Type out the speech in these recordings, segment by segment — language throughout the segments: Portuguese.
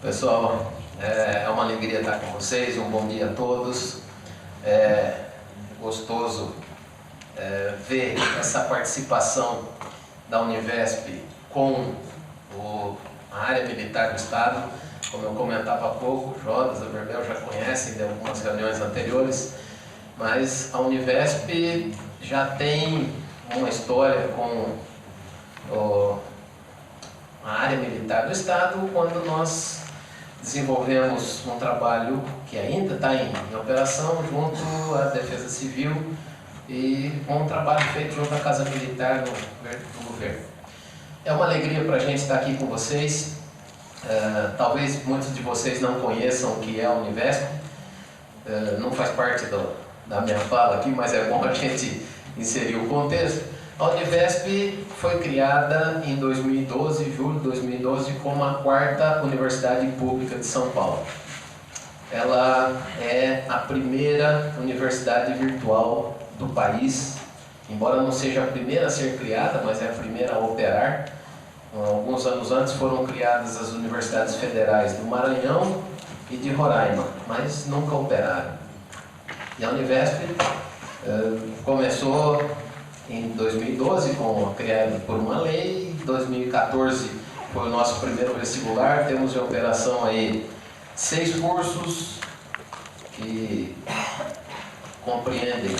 Pessoal, é uma alegria estar com vocês, um bom dia a todos. É gostoso ver essa participação da Univesp com a área militar do Estado. Como eu comentava há pouco, o Jodas, a Berbel já conhecem de algumas reuniões anteriores, mas a Univesp já tem uma história com a área militar do Estado, quando nós desenvolvemos um trabalho que ainda está em operação junto à Defesa Civil e um trabalho feito junto à Casa Militar do governo. É uma alegria para a gente estar aqui com vocês. Talvez muitos de vocês não conheçam o que é a Univesp, não faz parte da minha fala aqui, mas é bom a gente inserir o contexto. A Univesp foi criada em 2012, julho de 2012, como a 4ª Universidade Pública de São Paulo. Ela é a primeira universidade virtual do país, embora não seja a primeira a ser criada, mas é a primeira a operar. Alguns anos antes foram criadas as universidades federais do Maranhão e de Roraima, mas nunca operaram. E a Univesp começou em 2012, criada por uma lei. Em 2014 foi o nosso primeiro vestibular. Temos em operação aí 6 cursos que compreendem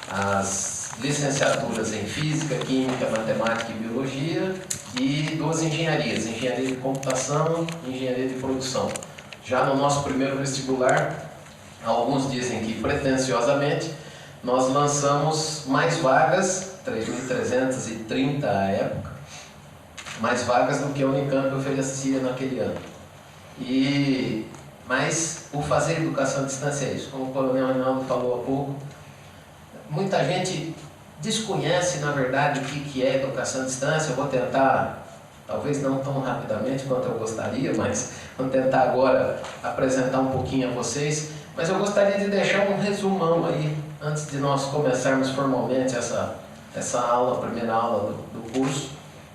as licenciaturas em Física, Química, Matemática e Biologia e 2 engenharias, Engenharia de Computação e Engenharia de Produção. Já no nosso primeiro vestibular, alguns dizem que pretensiosamente, nós lançamos mais vagas, 3.330 à época, mais vagas do que a Unicamp oferecia naquele ano. Mas o fazer educação à distância é isso, como o Coronel Reinaldo falou há pouco. Muita gente desconhece, na verdade, o que é educação à distância. Eu vou tentar, talvez não tão rapidamente quanto eu gostaria, mas vou tentar agora apresentar um pouquinho a vocês. Mas eu gostaria de deixar um resumão aí, antes de nós começarmos formalmente essa aula, a primeira aula do curso,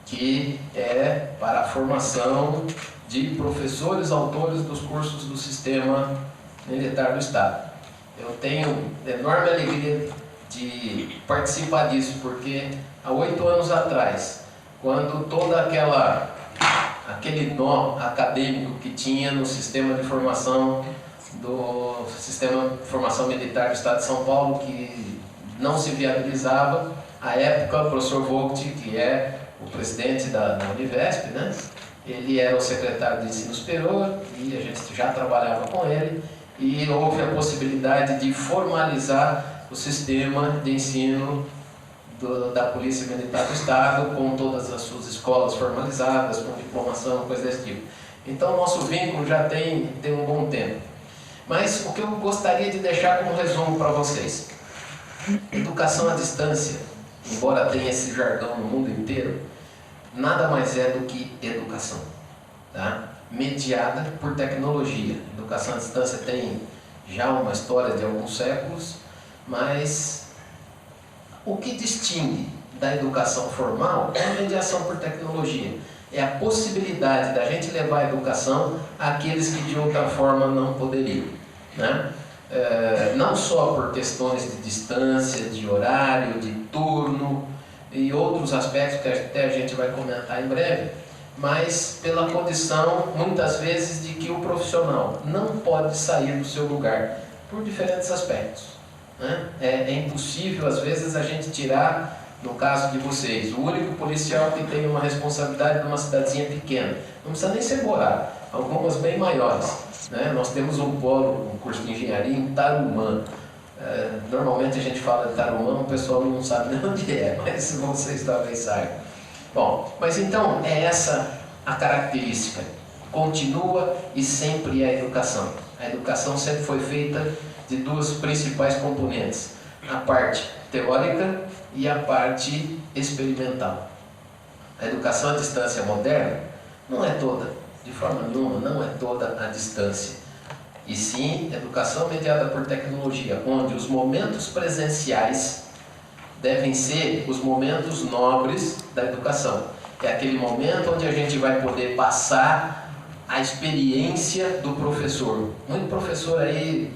que é para a formação de professores autores dos cursos do Sistema Militar do Estado. Eu tenho enorme alegria de participar disso, porque há 8 anos atrás, quando todo aquele nó acadêmico que tinha no sistema de formação do Sistema de Formação Militar do Estado de São Paulo, que não se viabilizava, à época o professor Vogt, que é o presidente da Univesp, né? Ele era o secretário de Ensino Superior e a gente já trabalhava com ele, e houve a possibilidade de formalizar o sistema de ensino da Polícia Militar do Estado, com todas as suas escolas formalizadas, com diplomação, coisa desse tipo. Então o nosso vínculo já tem um bom tempo. Mas o que eu gostaria de deixar como resumo para vocês: educação à distância, embora tenha esse jargão no mundo inteiro, nada mais é do que educação, tá? Mediada por tecnologia. Educação à distância tem já uma história de alguns séculos, mas o que distingue da educação formal é a mediação por tecnologia. É a possibilidade da gente levar a educação àqueles que de outra forma não poderiam, né? Não só por questões de distância, de horário, de turno e outros aspectos que até a gente vai comentar em breve, mas pela condição, muitas vezes, de que o profissional não pode sair do seu lugar por diferentes aspectos, né? É impossível, às vezes, a gente tirar. No caso de vocês, o único policial que tem uma responsabilidade numa cidadezinha pequena, não precisa nem ser Borá, algumas bem maiores, né? Nós temos um polo, um curso de engenharia em Tarumã. Normalmente a gente fala de Tarumã, o pessoal não sabe nem onde é, mas vocês talvez saibam. Bom, mas então é essa a característica. Continua e sempre é a educação. A educação sempre foi feita de 2 principais componentes: a parte teórica e a parte experimental. A educação à distância moderna não é toda, de forma nenhuma, não é toda à distância. E sim, educação mediada por tecnologia, onde os momentos presenciais devem ser os momentos nobres da educação. É aquele momento onde a gente vai poder passar a experiência do professor. Muito professor aí,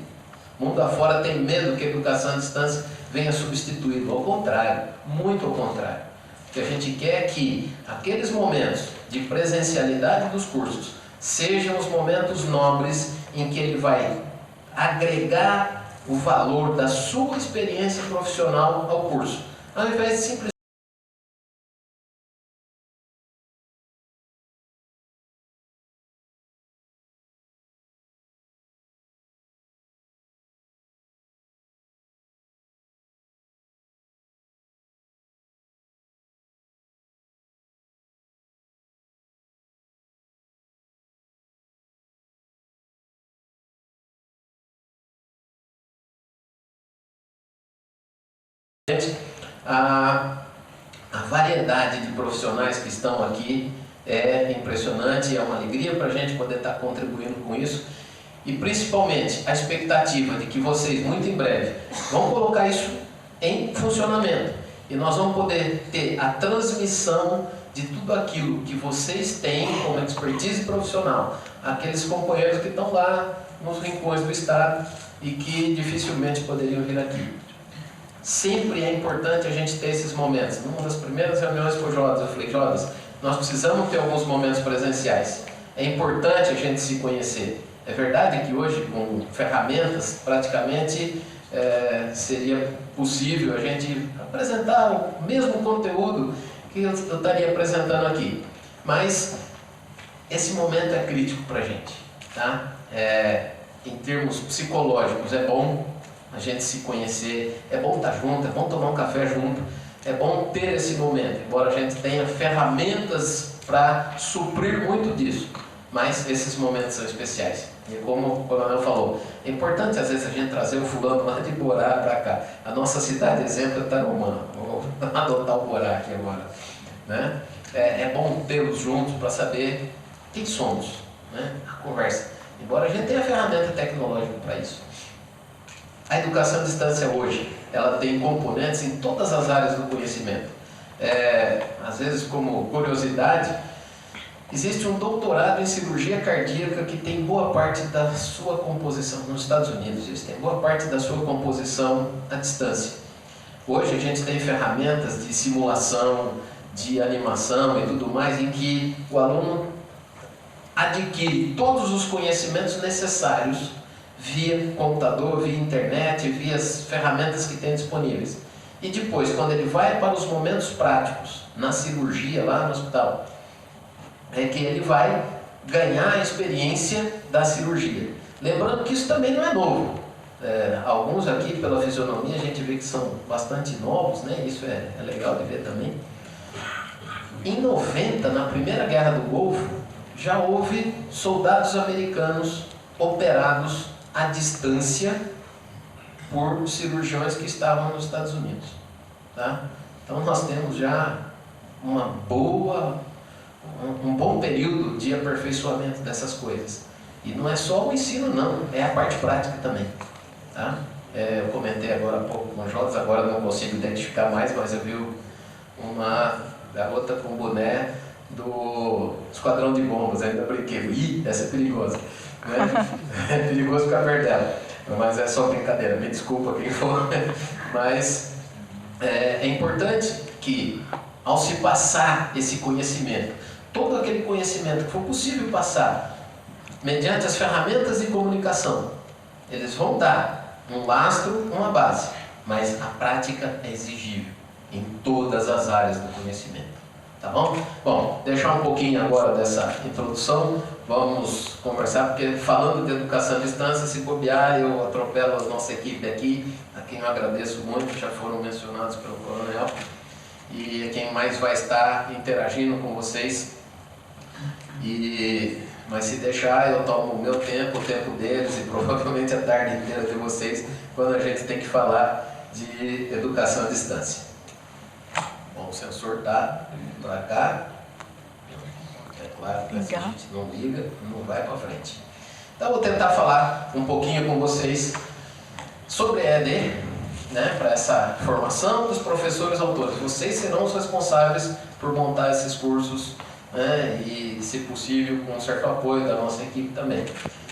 mundo afora, tem medo que a educação à distância venha substituí-lo. Ao contrário, muito ao contrário. O que a gente quer é que aqueles momentos de presencialidade dos cursos sejam os momentos nobres em que ele vai agregar o valor da sua experiência profissional ao curso, ao invés de simplesmente a variedade de profissionais que estão aqui é impressionante, é uma alegria para a gente poder estar contribuindo com isso, e principalmente a expectativa de que vocês muito em breve vão colocar isso em funcionamento e nós vamos poder ter a transmissão de tudo aquilo que vocês têm como expertise profissional, aqueles companheiros que estão lá nos rincões do estado e que dificilmente poderiam vir aqui. Sempre é importante a gente ter esses momentos. Numa das primeiras reuniões com o Jodas, eu falei, Jodas, nós precisamos ter alguns momentos presenciais. É importante a gente se conhecer. É verdade que hoje, com ferramentas, praticamente seria possível a gente apresentar o mesmo conteúdo que eu estaria apresentando aqui. Mas esse momento é crítico para a gente. Tá? Em termos psicológicos, é bom a gente se conhecer, é bom estar junto, é bom tomar um café junto, é bom ter esse momento, embora a gente tenha ferramentas para suprir muito disso, mas esses momentos são especiais. E como o coronel falou, é importante às vezes a gente trazer o fulano lá de Borá para cá. A nossa cidade, exemplo, é Tarumã. Vou adotar o Borá aqui agora. Né? É bom tê-los juntos para saber quem somos, né? A conversa. Embora a gente tenha ferramenta tecnológica para isso. A educação à distância hoje, ela tem componentes em todas as áreas do conhecimento. Às vezes, como curiosidade, existe um doutorado em cirurgia cardíaca que tem boa parte da sua composição, nos Estados Unidos, eles têm boa parte da sua composição à distância. Hoje a gente tem ferramentas de simulação, de animação e tudo mais, em que o aluno adquire todos os conhecimentos necessários via computador, via internet, via as ferramentas que tem disponíveis. E depois, quando ele vai para os momentos práticos, na cirurgia, lá no hospital, é que ele vai ganhar a experiência da cirurgia. Lembrando que isso também não é novo. Alguns aqui, pela fisionomia, a gente vê que são bastante novos, né? Isso é legal de ver também. Em 90, na Primeira Guerra do Golfo, já houve soldados americanos operados à distância por cirurgiões que estavam nos Estados Unidos. Tá? Então nós temos já um bom período de aperfeiçoamento dessas coisas. E não é só o ensino não, é a parte prática também. Tá? Eu comentei agora há pouco com o Jotas, agora não consigo identificar mais, mas eu vi uma garota com boné do Esquadrão de Bombas, ainda brinquei, essa é perigosa. Né? É perigoso ficar perto dela, mas é só brincadeira, me desculpa quem for. Mas é importante que, ao se passar esse conhecimento, todo aquele conhecimento que for possível passar, mediante as ferramentas de comunicação, eles vão dar um lastro, uma base, mas a prática é exigível em todas as áreas do conhecimento. Tá bom? Bom, deixar um pouquinho agora dessa introdução, vamos conversar, porque falando de educação à distância, se bobear, eu atropelo a nossa equipe aqui, a quem eu agradeço muito, já foram mencionados pelo coronel, e é quem mais vai estar interagindo com vocês. Mas se deixar, eu tomo o meu tempo, o tempo deles, e provavelmente a tarde inteira de vocês, quando a gente tem que falar de educação à distância. Bom, o sensor está para cá, é claro que se a gente não liga, não vai para frente. Então, eu vou tentar falar um pouquinho com vocês sobre a EAD, né, para essa formação dos professores autores. Vocês serão os responsáveis por montar esses cursos né? E, se possível, com um certo apoio da nossa equipe também.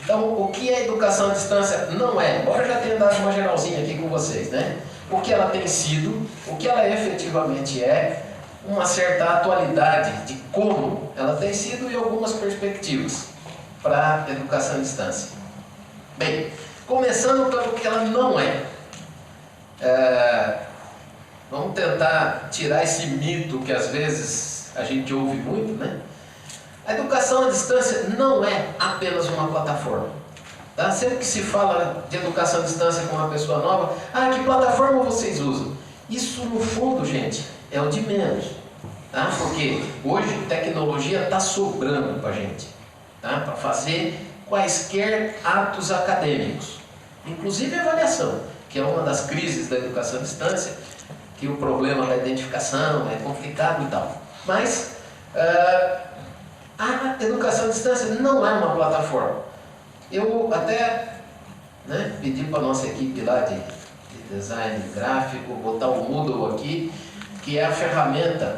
Então, o que é educação à distância? Não é, embora eu já tenha dado uma geralzinha aqui com vocês, né? O que ela tem sido, o que ela efetivamente é, uma certa atualidade de como ela tem sido e algumas perspectivas para a educação à distância. Bem, começando pelo que ela não é. Vamos tentar tirar esse mito que às vezes a gente ouve muito, né? A educação à distância não é apenas uma plataforma. Tá? Sempre que se fala de educação à distância com uma pessoa nova, que plataforma vocês usam? Isso, no fundo, gente, é o de menos. Tá? Porque hoje tecnologia está sobrando para a gente, tá? Para fazer quaisquer atos acadêmicos, inclusive a avaliação, que é uma das crises da educação à distância, que o problema da identificação é complicado e tal. Mas a educação à distância não é uma plataforma. Eu até pedi para a nossa equipe lá de design gráfico botar o Moodle aqui, que é a ferramenta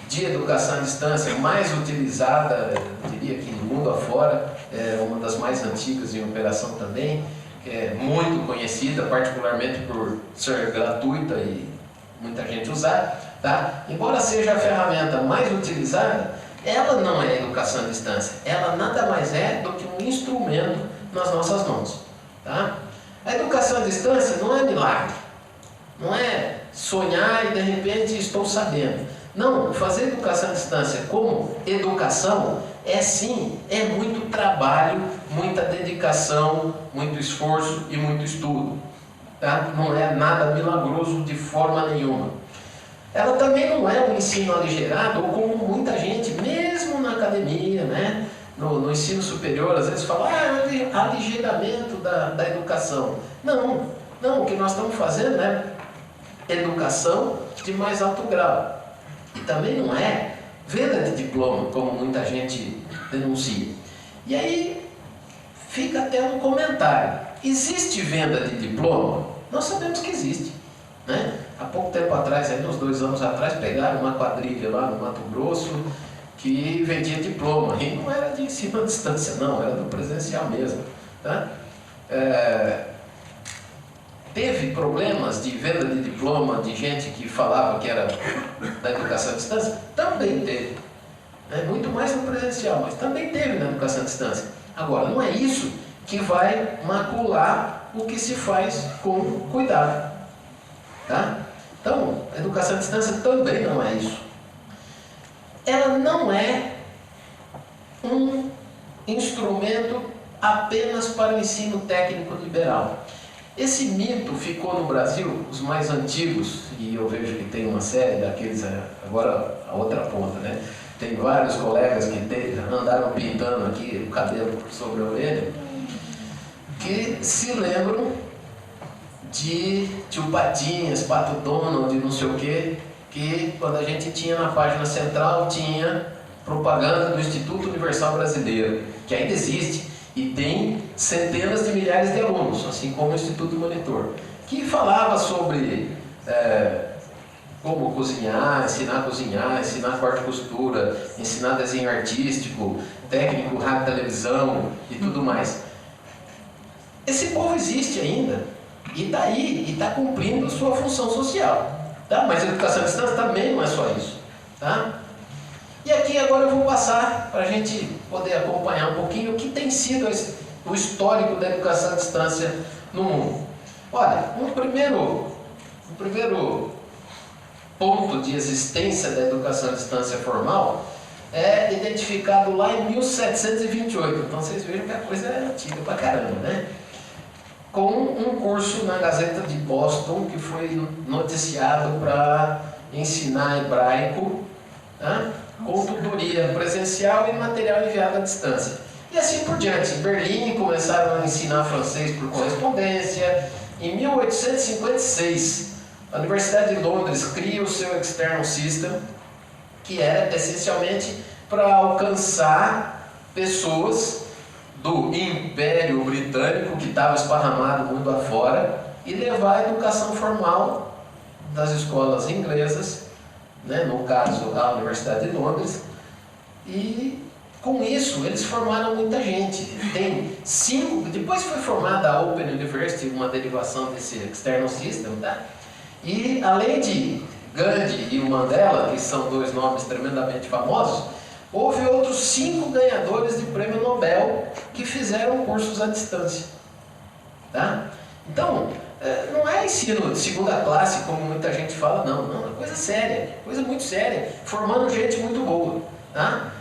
de educação à distância mais utilizada, eu diria que no mundo afora, é uma das mais antigas em operação também, que é muito conhecida, particularmente por ser gratuita e muita gente usar, tá? Embora seja a ferramenta mais utilizada, ela não é educação à distância, ela nada mais é do que um instrumento nas nossas mãos, tá? A educação à distância não é milagre, não é sonhar e de repente estou sabendo. Não, fazer educação à distância como educação é muito trabalho, muita dedicação, muito esforço e muito estudo, tá? Não é nada milagroso de forma nenhuma. Ela também não é um ensino aligerado, ou como muita gente, mesmo na academia, né? No ensino superior, às vezes fala, aligeiramento da educação. Não, o que nós estamos fazendo é educação de mais alto grau. E também não é venda de diploma, como muita gente denuncia. E aí fica até um comentário. Existe venda de diploma? Nós sabemos que existe, né? Há pouco tempo atrás, uns 2 anos atrás, pegaram uma quadrilha lá no Mato Grosso que vendia diploma. E não era de ensino à distância, não, era do presencial mesmo, tá? Teve problemas de venda de diploma de gente que falava que era da educação à distância? Também teve. Muito mais no presencial, mas também teve na educação à distância. Agora, não é isso que vai macular o que se faz com cuidado. Tá? Então, a educação à distância também não é isso. Ela não é um instrumento apenas para o ensino técnico liberal. Esse mito ficou no Brasil, os mais antigos, e eu vejo que tem uma série daqueles, agora a outra ponta, né? Tem vários colegas que andaram pintando aqui o cabelo sobre a orelha, que se lembram de Tio Patinhas, Pato Donald, não sei o quê, que quando a gente tinha na página central, tinha propaganda do Instituto Universal Brasileiro, que ainda existe, e tem centenas de milhares de alunos, assim como o Instituto Monitor, que falava sobre como cozinhar, ensinar corte e costura, ensinar desenho artístico, técnico, rádio, televisão e tudo mais. Esse povo existe ainda, e está aí, e está cumprindo sua função social, tá? Mas a educação à distância também não é só isso, tá? E aqui agora eu vou passar para a gente poder acompanhar um pouquinho o que tem sido o histórico da educação à distância no mundo. Olha, um primeiro ponto de existência da educação à distância formal é identificado lá em 1728. Então vocês vejam que a coisa é antiga pra caramba, né? Com um curso na Gazeta de Boston que foi noticiado para ensinar hebraico, tá? Com tutoria presencial e material enviado à distância. E assim por diante. Em Berlim começaram a ensinar francês por correspondência. Em 1856, a Universidade de Londres cria o seu External System, que era essencialmente para alcançar pessoas do Império Britânico, que estava esparramado mundo afora, e levar a educação formal das escolas inglesas, né, no caso a Universidade de Londres, E com isso eles formaram muita gente. Tem 5, depois foi formada a Open University, uma derivação desse External System, tá? E além de Gandhi e o Mandela, que são 2 nomes tremendamente famosos, houve outros 5 ganhadores de prêmio Nobel que fizeram cursos à distância. Tá? Então, não é ensino de segunda classe, como muita gente fala, não, é coisa séria, coisa muito séria, formando gente muito boa. Tá?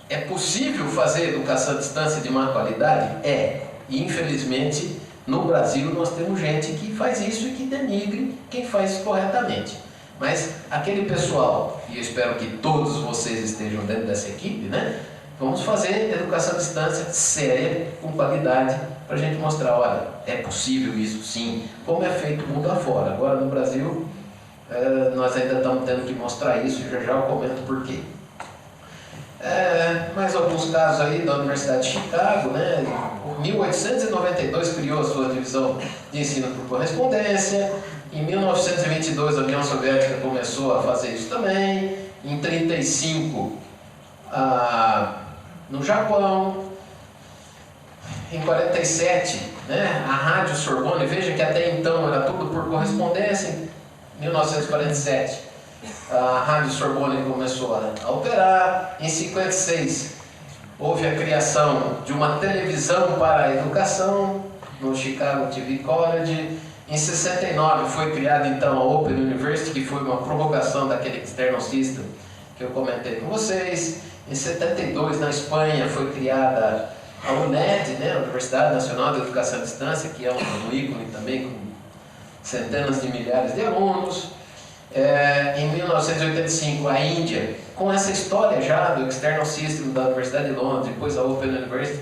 É possível fazer educação à distância de má qualidade? É, e infelizmente no Brasil nós temos gente que faz isso e que denigre quem faz isso corretamente. Mas aquele pessoal, e eu espero que todos vocês estejam dentro dessa equipe, né? Vamos fazer educação à distância séria, com qualidade, para a gente mostrar, olha, é possível isso sim, como é feito mundo afora. Agora no Brasil, nós ainda estamos tendo que mostrar isso, e já eu comento por quê. Mais alguns casos aí da Universidade de Chicago, né? Em 1892 criou a sua divisão de ensino por correspondência. Em 1922 a União Soviética começou a fazer isso também. Em 1935 no Japão. Em 1947, né, a Rádio Sorbonne, veja que até então era tudo por correspondência. Em 1947 a Rádio Sorbonne começou a operar. Em 1956 houve a criação de uma televisão para a educação no Chicago TV College. Em 69 foi criada então a Open University, que foi uma provocação daquele External System que eu comentei com vocês. Em 72 na Espanha foi criada a UNED, né, a Universidade Nacional de Educação à Distância, que é um ícone também com centenas de milhares de alunos. Em 1985 a Índia, com essa história já do External System da Universidade de Londres, depois a Open University,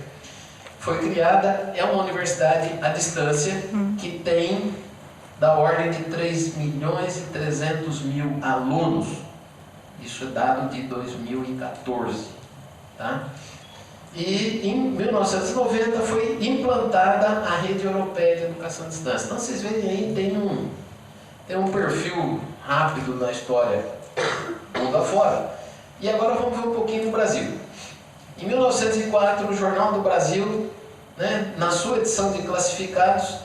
foi criada, é uma universidade à distância que tem da ordem de 3.300.000 alunos. Isso é dado de 2014. Tá? E em 1990 foi implantada a Rede Europeia de Educação à Distância. Então vocês veem aí, tem um perfil rápido na história mundo afora. E agora vamos ver um pouquinho do Brasil. Em 1904, o Jornal do Brasil, né, na sua edição de classificados,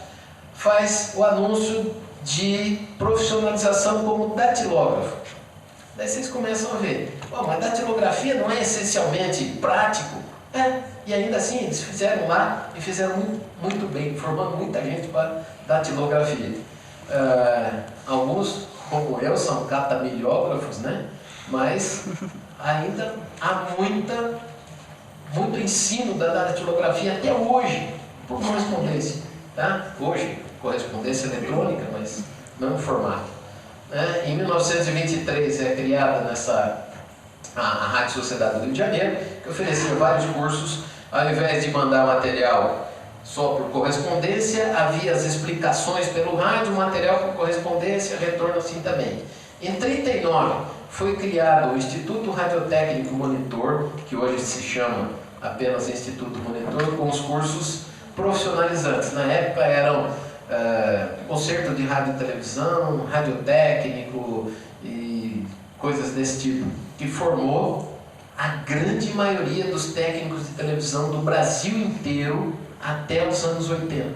faz o anúncio de profissionalização como datilógrafo. Daí vocês começam a ver, mas datilografia não é essencialmente prático? E ainda assim eles fizeram lá e fizeram muito bem, formando muita gente para datilografia. Alguns, como eu, são catamiliógrafos, né? Mas ainda há muito ensino da datilografia até hoje, por correspondência. Tá? Hoje, correspondência eletrônica, mas não formato. Em 1923 é criada a Rádio Sociedade do Rio de Janeiro, que oferecia vários cursos. Ao invés de mandar material só por correspondência, havia as explicações pelo rádio, material por correspondência, retorno assim também. Em 1939 foi criado o Instituto Radiotécnico Monitor, que hoje se chama apenas Instituto Monitor, com os cursos profissionalizantes. Na época eram concerto de rádio e televisão, radiotécnico e coisas desse tipo, que formou a grande maioria dos técnicos de televisão do Brasil inteiro até os anos 80.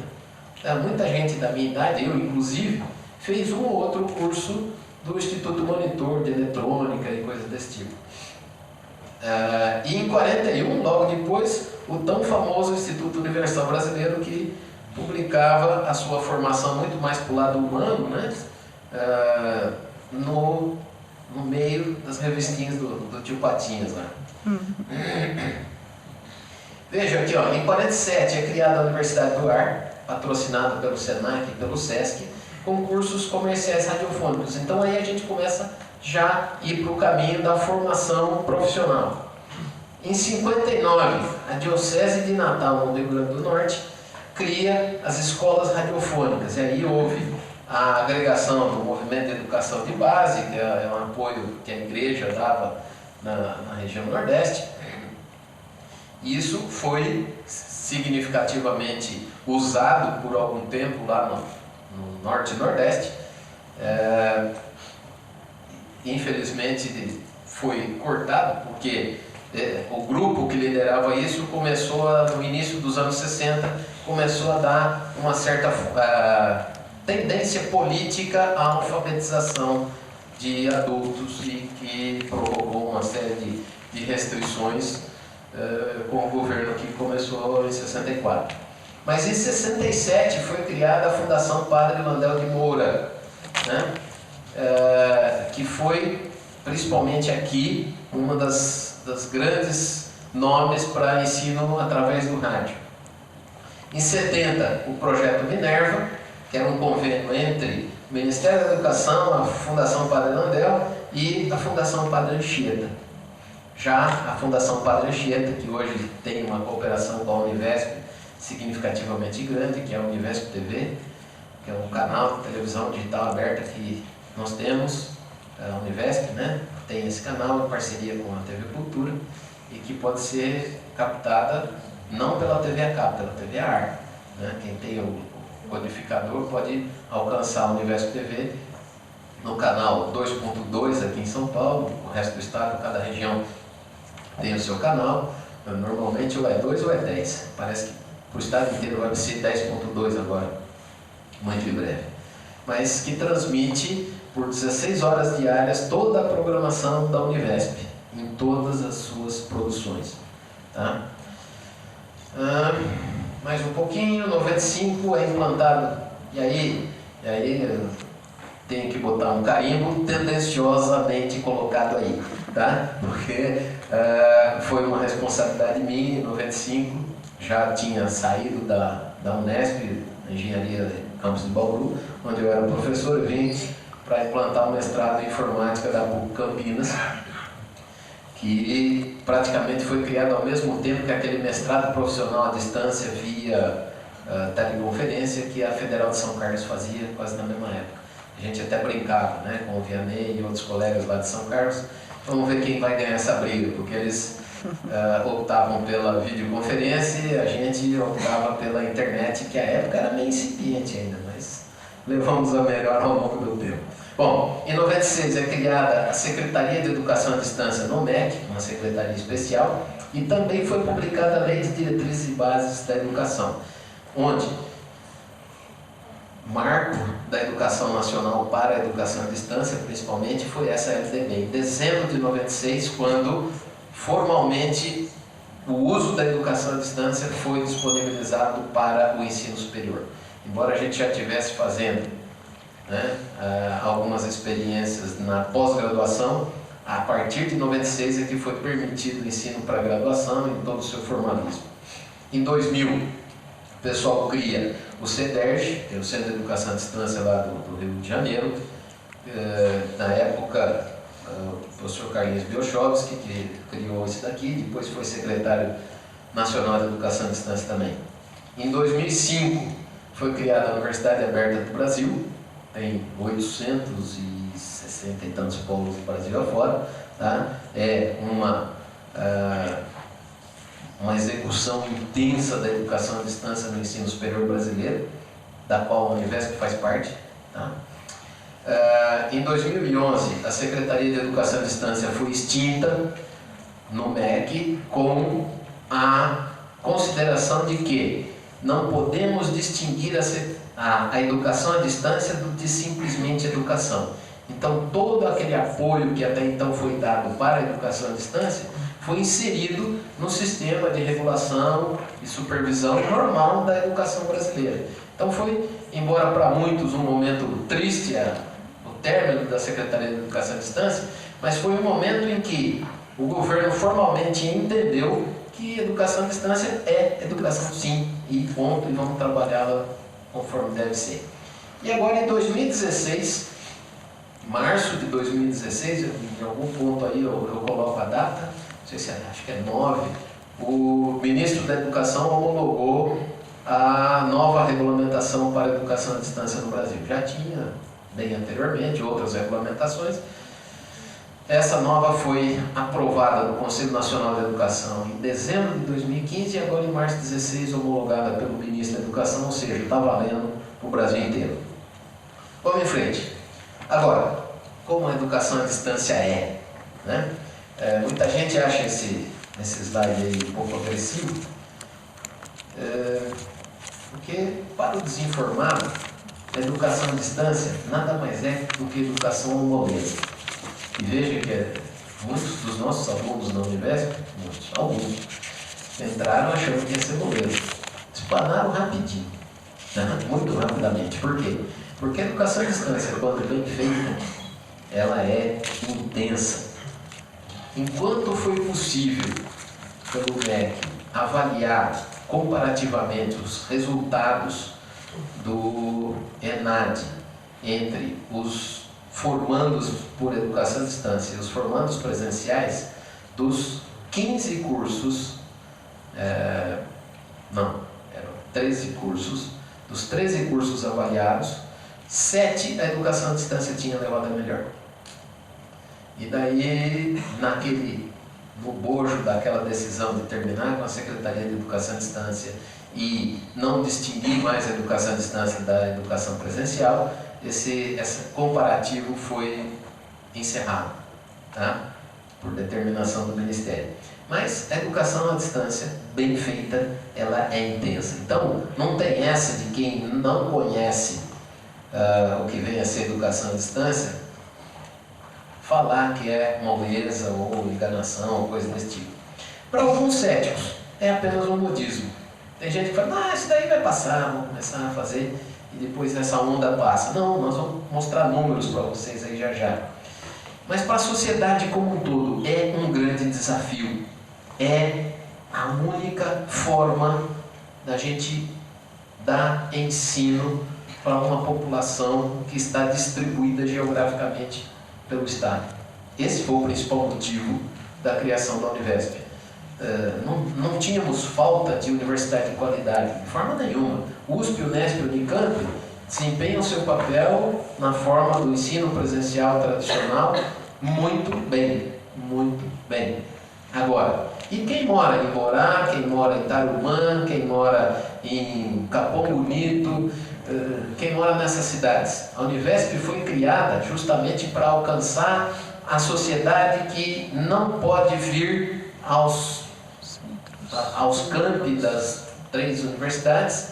Muita gente da minha idade, eu inclusive, fez um ou outro curso do Instituto Monitor de Eletrônica e coisas desse tipo. E em 41, logo depois, o tão famoso Instituto Universal Brasileiro, que publicava a sua formação muito mais para o lado humano, né? No meio das revistinhas do tio Patinhas lá. Veja aqui, ó, em 47 é criada a Universidade do Ar, patrocinada pelo Senac e pelo Sesc, com cursos comerciais radiofônicos. Então aí a gente começa já a ir para o caminho da formação profissional. Em 59, a Diocese de Natal, no Rio Grande do Norte, cria as escolas radiofônicas. E aí houve a agregação do movimento de educação de base, que é um apoio que a igreja dava na região Nordeste. E isso foi significativamente usado por algum tempo lá no Norte e Nordeste. Infelizmente foi cortado, porque o grupo que liderava isso começou, no início dos anos 60, começou a dar uma certa tendência política à alfabetização de adultos e que provocou uma série de restrições com o governo que começou em 64. Mas em 67 foi criada a Fundação Padre Landel de Moura, né? Que foi, principalmente aqui, uma das grandes nomes para ensino através do rádio. Em 70, o projeto Minerva, que era um convênio entre o Ministério da Educação, a Fundação Padre Landel e a Fundação Padre Anchieta. Já a Fundação Padre Anchieta, que hoje tem uma cooperação com a Univesp significativamente grande, que é a Univesp TV, que é um canal de televisão digital aberta que nós temos, a Univesp, né? Tem esse canal em parceria com a TV Cultura e que pode ser captada não pela TV a cabo, pela TV a ar, né? Quem tem o codificador pode alcançar a Univesp TV no canal 2.2 aqui em São Paulo, o resto do estado, cada região tem o seu canal, normalmente ou é 2 ou é 10, parece que para o estado inteiro vai ser 10.2 agora, muito em breve, mas que transmite por 16 horas diárias toda a programação da Univesp, em todas as suas produções. Tá? Mais um pouquinho, 95 é implantado, e aí eu tenho que botar um carimbo tendenciosamente colocado aí, tá? Porque foi uma responsabilidade minha. Em 95 já tinha saído da Unesp, Engenharia Campus de Bauru, onde eu era professor, e vim para implantar o mestrado em informática da PUC Campinas, que praticamente foi criado ao mesmo tempo que aquele mestrado profissional à distância via teleconferência que a Federal de São Carlos fazia quase na mesma época. A gente até brincava, né, com o Vianney e outros colegas lá de São Carlos. Vamos ver quem vai ganhar essa briga, porque eles optavam pela videoconferência e a gente optava pela internet, que à época era meio incipiente ainda, mas levamos a melhor ao longo do tempo. Bom, em 96 é criada a Secretaria de Educação à Distância no MEC, uma secretaria especial, e também foi publicada a Lei de Diretrizes e Bases da Educação, onde marco da educação nacional para a educação à distância, principalmente, foi essa LDB, em dezembro de 96, quando formalmente o uso da educação à distância foi disponibilizado para o ensino superior. Embora a gente já estivesse fazendo, né, algumas experiências na pós-graduação, a partir de 96 é que foi permitido o ensino para graduação em todo o seu formalismo. Em 2000, o pessoal cria o CEDERJ, que é o Centro de Educação à Distância lá do Rio de Janeiro. Na época, o professor Carlinhos Biochovski, que criou isso daqui, depois foi secretário nacional de Educação à Distância também. Em 2005, foi criada a Universidade Aberta do Brasil, tem 860 e tantos polos do Brasil afora, tá? É uma execução intensa da educação à distância no ensino superior brasileiro, da qual a Univesp faz parte. Tá? Em 2011, a Secretaria de Educação à Distância foi extinta no MEC com a consideração de que não podemos distinguir a educação à distância de simplesmente educação. Então, todo aquele apoio que até então foi dado para a educação à distância foi inserido no sistema de regulação e supervisão normal da educação brasileira. Então foi, embora para muitos um momento triste, o término da Secretaria de Educação à Distância, mas foi um momento em que o governo formalmente entendeu que educação à distância é educação sim, e ponto, e vamos trabalhá-la conforme deve ser. E agora em 2016, março de 2016, em algum ponto aí eu coloco a data, não sei se acho que é 9, o ministro da Educação homologou a nova regulamentação para a educação à distância no Brasil. Já tinha, bem anteriormente, outras regulamentações. Essa nova foi aprovada no Conselho Nacional de Educação em dezembro de 2015 e agora em março de 2016 homologada pelo ministro da Educação, ou seja, está valendo o Brasil inteiro. Vamos em frente. Agora, como a educação à distância é, né? Muita gente acha esse slide aí um pouco agressivo, porque para o desinformado, a educação à distância nada mais é do que educação à moleza. E veja que muitos dos nossos alunos na Univesp, alguns, entraram achando que ia ser moleza. Espanaram rapidinho, né? Muito rapidamente. Por quê? Porque a educação à distância, quando bem feita, ela é intensa. Enquanto foi possível, pelo MEC, avaliar comparativamente os resultados do ENAD entre os formandos por educação à distância e os formandos presenciais, dos 15 cursos, eram 13 cursos, dos 13 cursos avaliados, 7 a educação à distância tinha levado a melhor. E daí, no bojo daquela decisão de terminar com a Secretaria de Educação à Distância e não distinguir mais a educação à distância da educação presencial, esse comparativo foi encerrado, tá? Por determinação do Ministério. Mas a educação à distância, bem feita, ela é intensa. Então, não tem essa de quem não conhece o que vem a ser educação à distância, falar que é moleza ou enganação ou coisa desse tipo. Para alguns céticos, é apenas um modismo. Tem gente que fala, isso daí vai passar, vamos começar a fazer e depois essa onda passa. Não, nós vamos mostrar números para vocês aí já. Mas para a sociedade como um todo, é um grande desafio. É a única forma da gente dar ensino para uma população que está distribuída geograficamente pelo Estado. Esse foi o principal motivo da criação da Univesp. Não tínhamos falta de universidade de qualidade, de forma nenhuma. USP, Unesp e Unicamp desempenham seu papel na forma do ensino presencial tradicional muito bem, muito bem. Agora, e quem mora em Borá, quem mora em Tarumã, quem mora em Capão Bonito, quem mora nessas cidades? A Univesp foi criada justamente para alcançar a sociedade que não pode vir aos campi das 3 universidades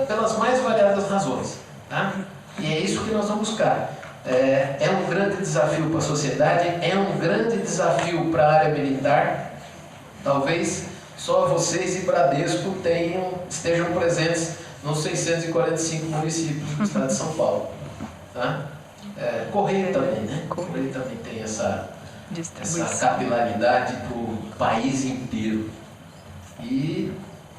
pelas mais variadas razões, tá? E é isso que nós vamos buscar. É um grande desafio para a sociedade, é um grande desafio para a área militar. Talvez só vocês e Bradesco estejam presentes nos 645 municípios do estado de São Paulo. Tá? Correio também, né? Correio também tem essa capilaridade para o país inteiro. E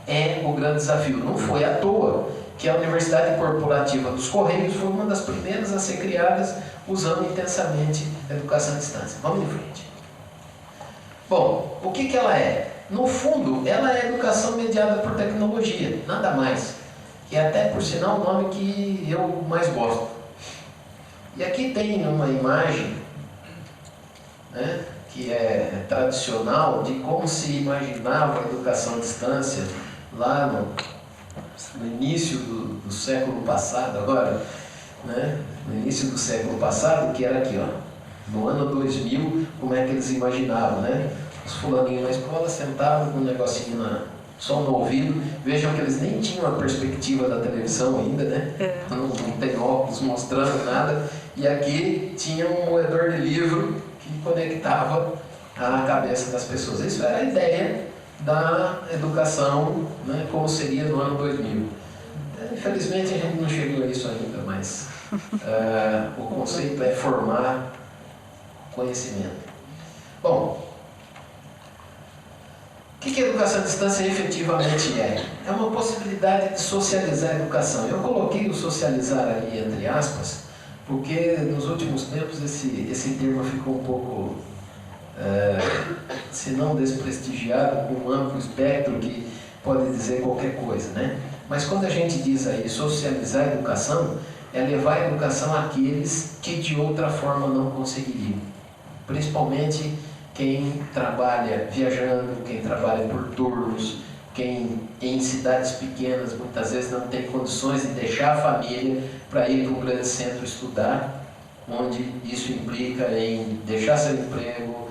é o grande desafio. Não foi à toa que a Universidade Corporativa dos Correios foi uma das primeiras a ser criadas usando intensamente a educação à distância. Vamos em frente. Bom, o que ela é? No fundo, ela é educação mediada por tecnologia, nada mais. Que é até, por sinal, o nome que eu mais gosto. E aqui tem uma imagem, né, que é tradicional de como se imaginava a educação à distância lá no início do século passado, agora, né, no início do século passado, que era aqui, ó, no ano 2000, como é que eles imaginavam, né? Os fulaninhos na escola sentavam com um negocinho só no ouvido. Vejam que eles nem tinham a perspectiva da televisão ainda, né? Não tem óculos mostrando nada. E aqui tinha um moedor de livro que conectava a cabeça das pessoas. Isso era a ideia da educação, né, como seria no ano 2000. Infelizmente a gente não chegou a isso ainda, mas o conceito é formar conhecimento. Bom, o que a educação à distância efetivamente é? É uma possibilidade de socializar a educação. Eu coloquei o socializar ali entre aspas, porque nos últimos tempos esse termo ficou um pouco, se não desprestigiado, com um amplo espectro que pode dizer qualquer coisa, né? Mas quando a gente diz aí socializar a educação, é levar a educação àqueles que de outra forma não conseguiriam. Principalmente quem trabalha viajando, quem trabalha por turnos, quem em cidades pequenas muitas vezes não tem condições de deixar a família para ir para um grande centro estudar, onde isso implica em deixar seu emprego,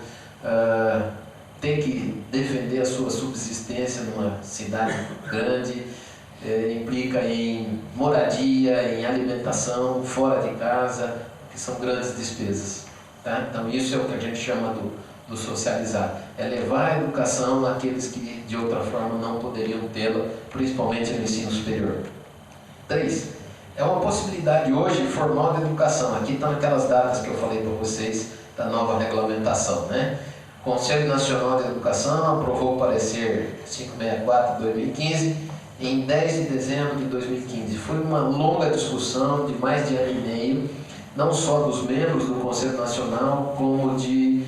ter que defender a sua subsistência numa cidade grande, implica em moradia, em alimentação, fora de casa, que são grandes despesas. Tá? Então isso é o que a gente chama do socializar. É levar a educação àqueles que de outra forma não poderiam tê-la, principalmente no ensino superior. 3. É uma possibilidade hoje formal de educação. Aqui estão aquelas datas que eu falei para vocês da nova regulamentação, né? O Conselho Nacional de Educação aprovou o parecer 564 de 2015 em 10 de dezembro de 2015. Foi uma longa discussão de mais de ano e meio, não só dos membros do Conselho Nacional, como de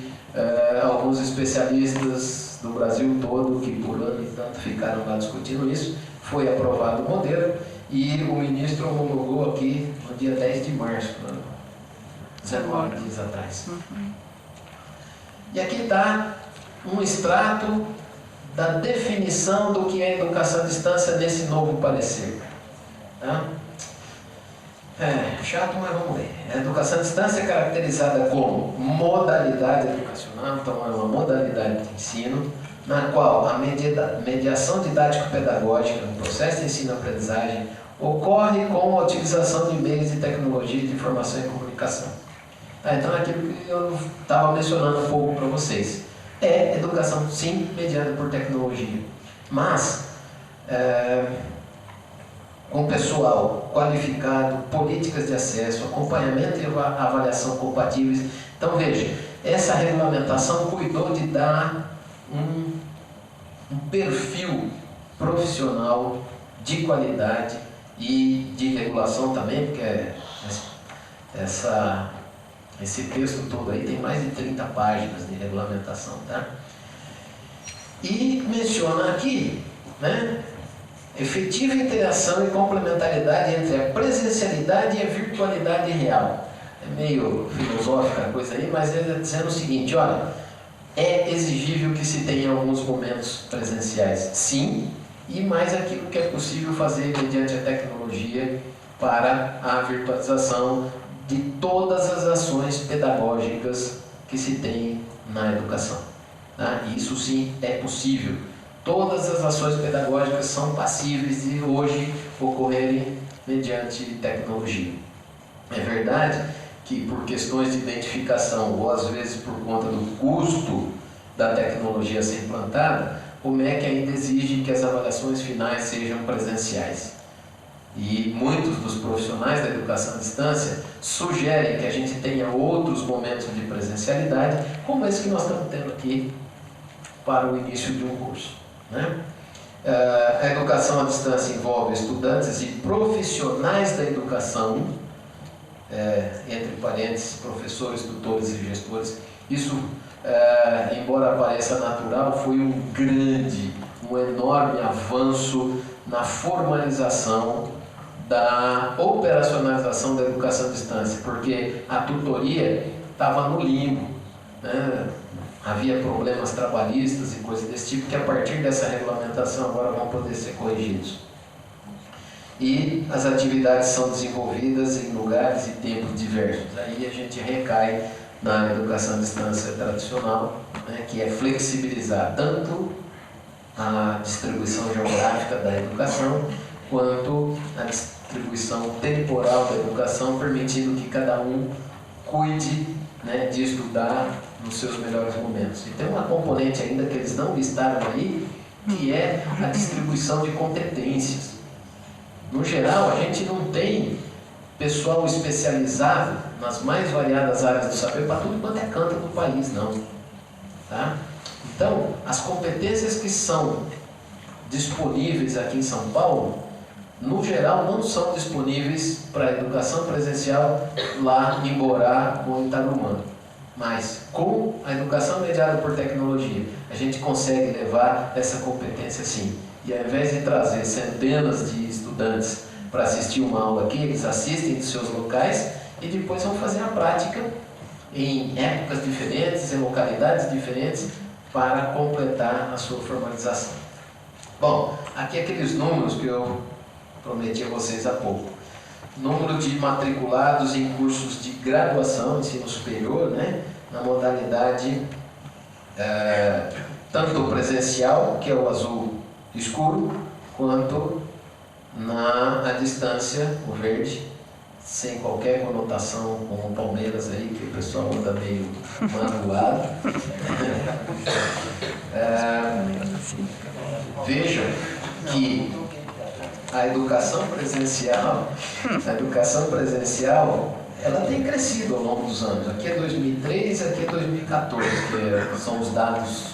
alguns especialistas do Brasil todo, que por ano e tanto ficaram lá discutindo isso. Foi aprovado o modelo e o ministro homologou aqui no dia 10 de março, 19 dias atrás. E aqui está um extrato da definição do que é educação à distância nesse novo parecer. Tá? Chato, mas vamos ler. A educação à distância é caracterizada como modalidade educacional, então é uma modalidade de ensino, na qual a mediação didático-pedagógica no processo de ensino-aprendizagem ocorre com a utilização de meios de tecnologia de informação e comunicação. Então é aquilo que eu estava mencionando um pouco para vocês. É educação, sim, mediada por tecnologia, mas com pessoal qualificado, políticas de acesso, acompanhamento e avaliação compatíveis. Então veja, essa regulamentação cuidou de dar um perfil profissional de qualidade e de regulação também, porque esse texto todo aí tem mais de 30 páginas de regulamentação, tá? E menciona aqui, né, efetiva interação e complementariedade entre a presencialidade e a virtualidade real. É meio filosófica a coisa aí, mas ele está dizendo o seguinte, olha, é exigível que se tenha alguns momentos presenciais, sim, e mais aquilo que é possível fazer mediante a tecnologia para a virtualização de todas as ações pedagógicas que se tem na educação. Tá? Isso sim é possível. Todas as ações pedagógicas são passíveis de hoje ocorrerem mediante tecnologia. É verdade que por questões de identificação ou às vezes por conta do custo da tecnologia a ser implantada, o MEC ainda exige que as avaliações finais sejam presenciais. E muitos dos profissionais da educação à distância sugerem que a gente tenha outros momentos de presencialidade, como esse que nós estamos tendo aqui para o início de um curso. Né? A educação à distância envolve estudantes e profissionais da educação, entre parênteses, professores, tutores e gestores. Isso, embora pareça natural, foi um enorme avanço na formalização da operacionalização da educação à distância, porque a tutoria estava no limbo, né? Havia problemas trabalhistas e coisas desse tipo que a partir dessa regulamentação agora vão poder ser corrigidos. E as atividades são desenvolvidas em lugares e tempos diversos. Aí a gente recai na educação à distância tradicional, né, que é flexibilizar tanto a distribuição geográfica da educação quanto a distribuição temporal da educação, permitindo que cada um cuide, né, de estudar nos seus melhores momentos. E tem uma componente ainda que eles não listaram aí, que é a distribuição de competências. No geral, a gente não tem pessoal especializado nas mais variadas áreas do saber para tudo quanto é canto do país, não. Tá? Então, as competências que são disponíveis aqui em São Paulo, no geral, não são disponíveis para a educação presencial lá em Borá ou em Tarumã. Mas, com a educação mediada por tecnologia, a gente consegue levar essa competência sim. E ao invés de trazer centenas de estudantes para assistir uma aula aqui, eles assistem dos seus locais e depois vão fazer a prática em épocas diferentes, em localidades diferentes, para completar a sua formalização. Bom, aqui aqueles números que eu prometi a vocês há pouco. Número de matriculados em cursos de graduação, ensino superior, né, na modalidade tanto presencial, que é o azul escuro, quanto à distância, o verde, sem qualquer conotação com o Palmeiras aí, que o pessoal anda meio magoado. Vejam que a educação presencial, ela tem crescido ao longo dos anos. Aqui é 2003, aqui é 2014, que são os dados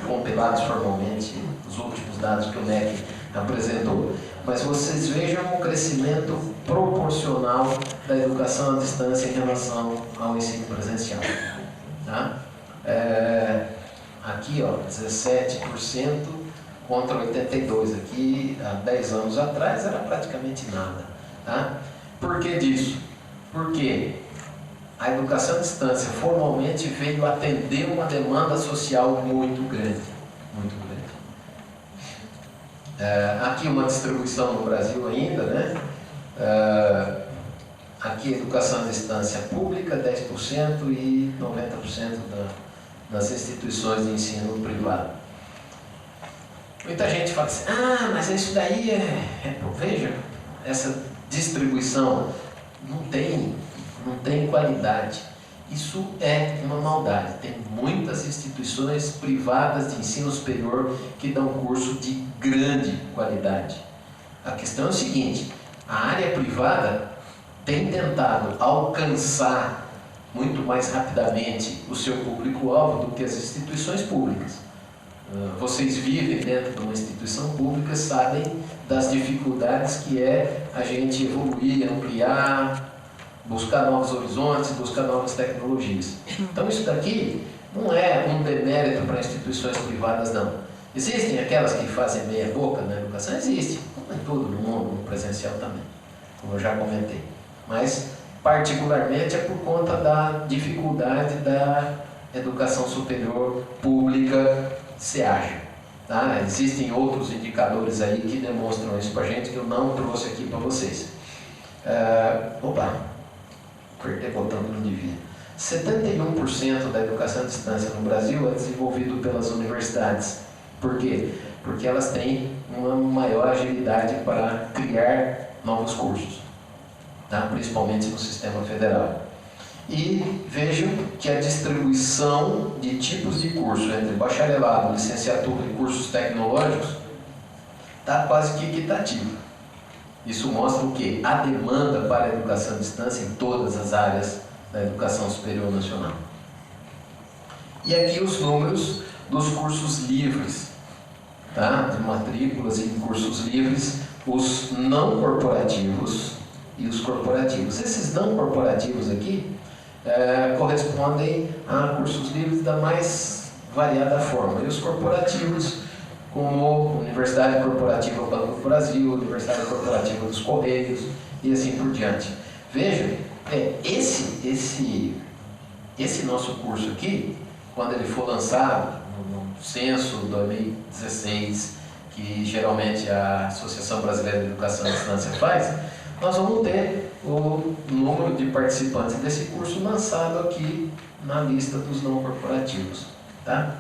compilados formalmente, os últimos dados que o MEC apresentou. Mas vocês vejam o crescimento proporcional da educação à distância em relação ao ensino presencial. Tá? Aqui, ó, 17% contra 82%. Aqui, há 10 anos atrás, era praticamente nada. Tá? Por que disso? Porque a educação à distância formalmente veio atender uma demanda social muito grande. Muito grande. Aqui uma distribuição no Brasil ainda, né? Aqui educação à distância pública, 10% e 90% das instituições de ensino privado. Muita gente fala assim, mas isso daí veja, essa distribuição não tem qualidade. Isso é uma maldade. Tem muitas instituições privadas de ensino superior que dão curso de grande qualidade. A questão é o seguinte, a área privada tem tentado alcançar muito mais rapidamente o seu público-alvo do que as instituições públicas. Vocês vivem dentro de uma instituição pública, sabem das dificuldades que é a gente evoluir, ampliar, buscar novos horizontes, buscar novas tecnologias. Então isso daqui não é um demérito para instituições privadas, não. Existem aquelas que fazem meia boca na educação? Existe, como em todo no mundo, no presencial também, como eu já comentei. Mas, particularmente, é por conta da dificuldade da educação superior pública ser ágil. Tá? Existem outros indicadores aí que demonstram isso para a gente, que eu não trouxe aqui para vocês. Apertei o botão que não devia. 71% da educação à distância no Brasil é desenvolvido pelas universidades. Por quê? Porque elas têm uma maior agilidade para criar novos cursos, tá? Principalmente no sistema federal. E vejam que a distribuição de tipos de curso entre bacharelado, licenciatura e cursos tecnológicos está quase que equitativa. Isso mostra o quê? A demanda para a educação à distância em todas as áreas da educação superior nacional. E aqui os números dos cursos livres, tá? De matrículas em cursos livres, os não corporativos e os corporativos. Esses não corporativos aqui correspondem a cursos livres da mais variada forma. E os corporativos, como Universidade Corporativa Banco do Brasil, Universidade Corporativa dos Correios e assim por diante. Vejam, esse nosso curso aqui, quando ele for lançado no censo 2016, que geralmente a Associação Brasileira de Educação à Distância faz, nós vamos ter o número de participantes desse curso lançado aqui na lista dos não corporativos. Tá?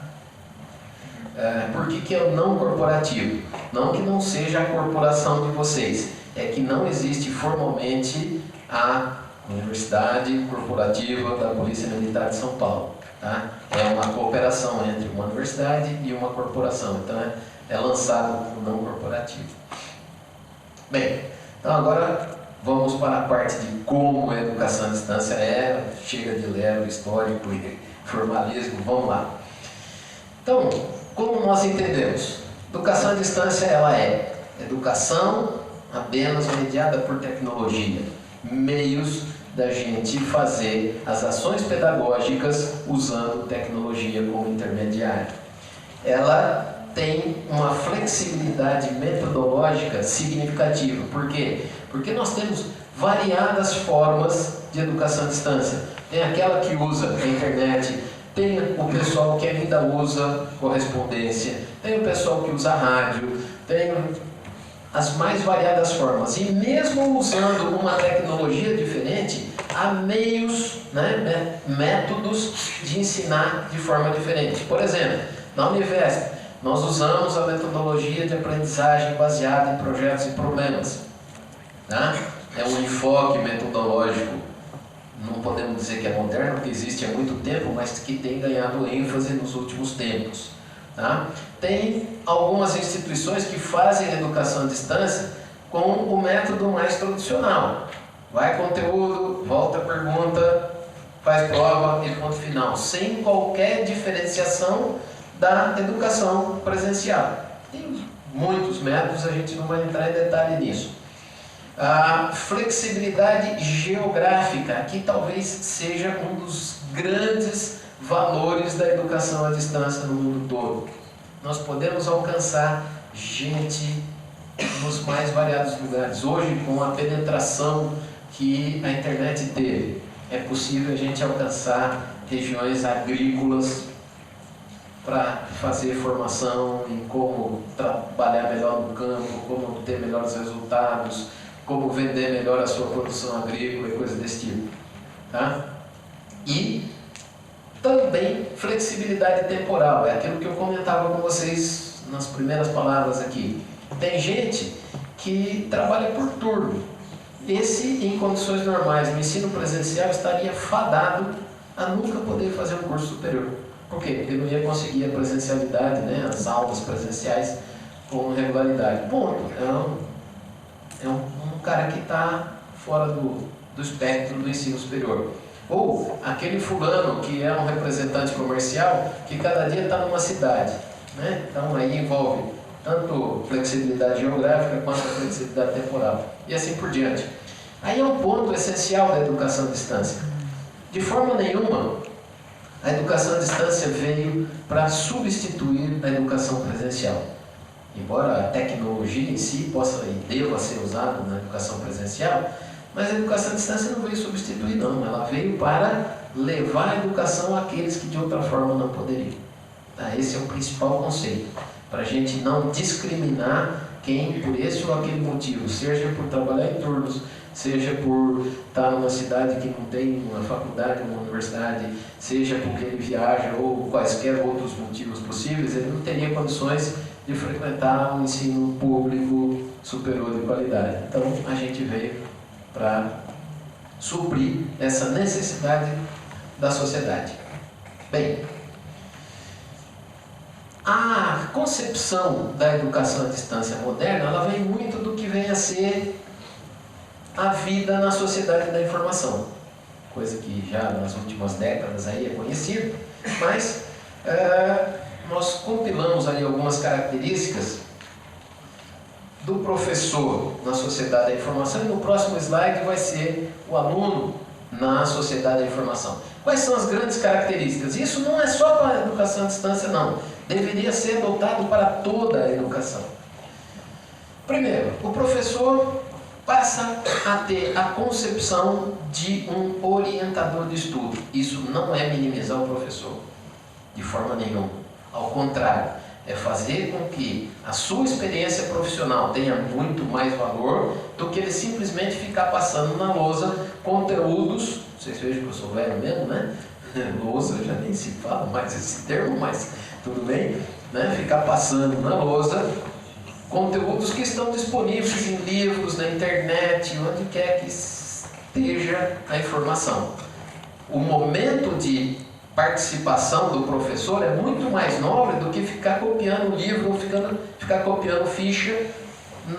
Por que é o não corporativo? Não que não seja a corporação de vocês, é que não existe formalmente a Universidade Corporativa da Polícia Militar de São Paulo. Tá? É uma cooperação entre uma universidade e uma corporação, então é lançado como não corporativo. Bem, então agora vamos para a parte de como a educação à distância chega de lero histórico e formalismo, vamos lá. Então, como nós entendemos? Educação à distância ela é educação apenas mediada por tecnologia, meios da gente fazer as ações pedagógicas usando tecnologia como intermediário. Ela tem uma flexibilidade metodológica significativa. Por quê? Porque nós temos variadas formas de educação à distância. Tem aquela que usa a internet, tem o pessoal que ainda usa correspondência, tem o pessoal que usa rádio, tem as mais variadas formas. E mesmo usando uma tecnologia diferente, há meios, né, métodos de ensinar de forma diferente. Por exemplo, na Univesp, nós usamos a metodologia de aprendizagem baseada em projetos e problemas. Tá? É um enfoque metodológico, não podemos dizer que é moderno, porque existe há muito tempo, mas que tem ganhado ênfase nos últimos tempos. Tá? Tem algumas instituições que fazem educação à distância com o método mais tradicional. Vai conteúdo, volta a pergunta, faz prova e ponto final, sem qualquer diferenciação da educação presencial. Tem muitos métodos, a gente não vai entrar em detalhe nisso. A flexibilidade geográfica, aqui talvez seja um dos grandes valores da educação à distância no mundo todo. Nós podemos alcançar gente nos mais variados lugares. Hoje, com a penetração que a internet teve, é possível a gente alcançar regiões agrícolas para fazer formação em como trabalhar melhor no campo, como ter melhores resultados, como vender melhor a sua produção agrícola e coisas desse tipo. Tá? E também flexibilidade temporal, é aquilo que eu comentava com vocês nas primeiras palavras aqui. Tem gente que trabalha por turno. Esse, em condições normais, no ensino presencial, estaria fadado a nunca poder fazer um curso superior. Por quê? Porque não ia conseguir a presencialidade, né, as aulas presenciais com regularidade. Ponto. É um cara que está fora do espectro do ensino superior. Ou aquele fulano que é um representante comercial que cada dia está numa cidade. Né? Então aí envolve tanto flexibilidade geográfica quanto a flexibilidade temporal. E assim por diante. Aí é um ponto essencial da educação à distância. De forma nenhuma, a educação à distância veio para substituir a educação presencial. Embora a tecnologia em si possa e deva ser usada na educação presencial, mas a educação à distância não veio substituir não, ela veio para levar a educação àqueles que de outra forma não poderiam. Tá? Esse é o principal conceito, para a gente não discriminar quem por esse ou aquele motivo, seja por trabalhar em turnos, seja por estar numa cidade que não tem uma faculdade, uma universidade, seja porque ele viaja ou quaisquer outros motivos possíveis, ele não teria condições de frequentar um ensino público superior de qualidade. Então a gente veio para suprir essa necessidade da sociedade. Bem, a concepção da educação à distância moderna, ela vem muito do que vem a ser a vida na sociedade da informação, coisa que já nas últimas décadas aí é conhecido, mas nós compilamos aí algumas características do professor na sociedade da informação, e no próximo slide vai ser o aluno na sociedade da informação. Quais são as grandes características? Isso não é só para a educação à distância, não. Deveria ser adotado para toda a educação. Primeiro, o professor passa a ter a concepção de um orientador de estudo. Isso não é minimizar o professor, de forma nenhuma. Ao contrário, é fazer com que a sua experiência profissional tenha muito mais valor do que ele simplesmente ficar passando na lousa conteúdos. Vocês vejam que eu sou velho mesmo, né? Lousa, já nem se fala mais esse termo, mas tudo bem, né? Ficar passando na lousa conteúdos que estão disponíveis em livros, na internet, onde quer que esteja a informação. O momento de participação do professor é muito mais nobre do que ficar copiando livro ou ficar copiando ficha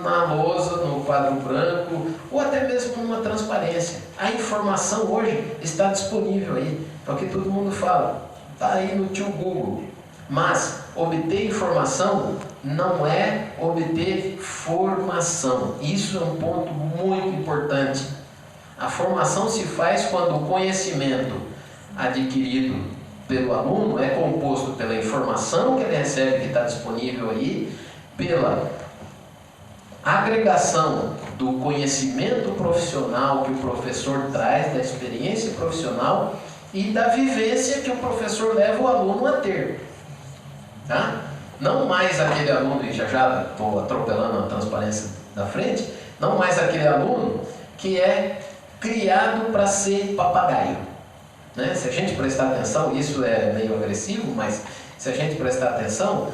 na lousa, no quadro branco, ou até mesmo numa transparência. A informação hoje está disponível aí, é o que todo mundo fala, está aí no tio Google. Mas obter informação não é obter formação. Isso é um ponto muito importante. A formação se faz quando o conhecimento adquirido pelo aluno é composto pela informação que ele recebe, que está disponível aí, pela agregação do conhecimento profissional que o professor traz, da experiência profissional e da vivência que o professor leva o aluno a ter. Tá? Não mais aquele aluno, e já estou atropelando a transparência na frente, não mais aquele aluno que é criado para ser papagaio. Né? Se a gente prestar atenção, isso é meio agressivo, mas se a gente prestar atenção,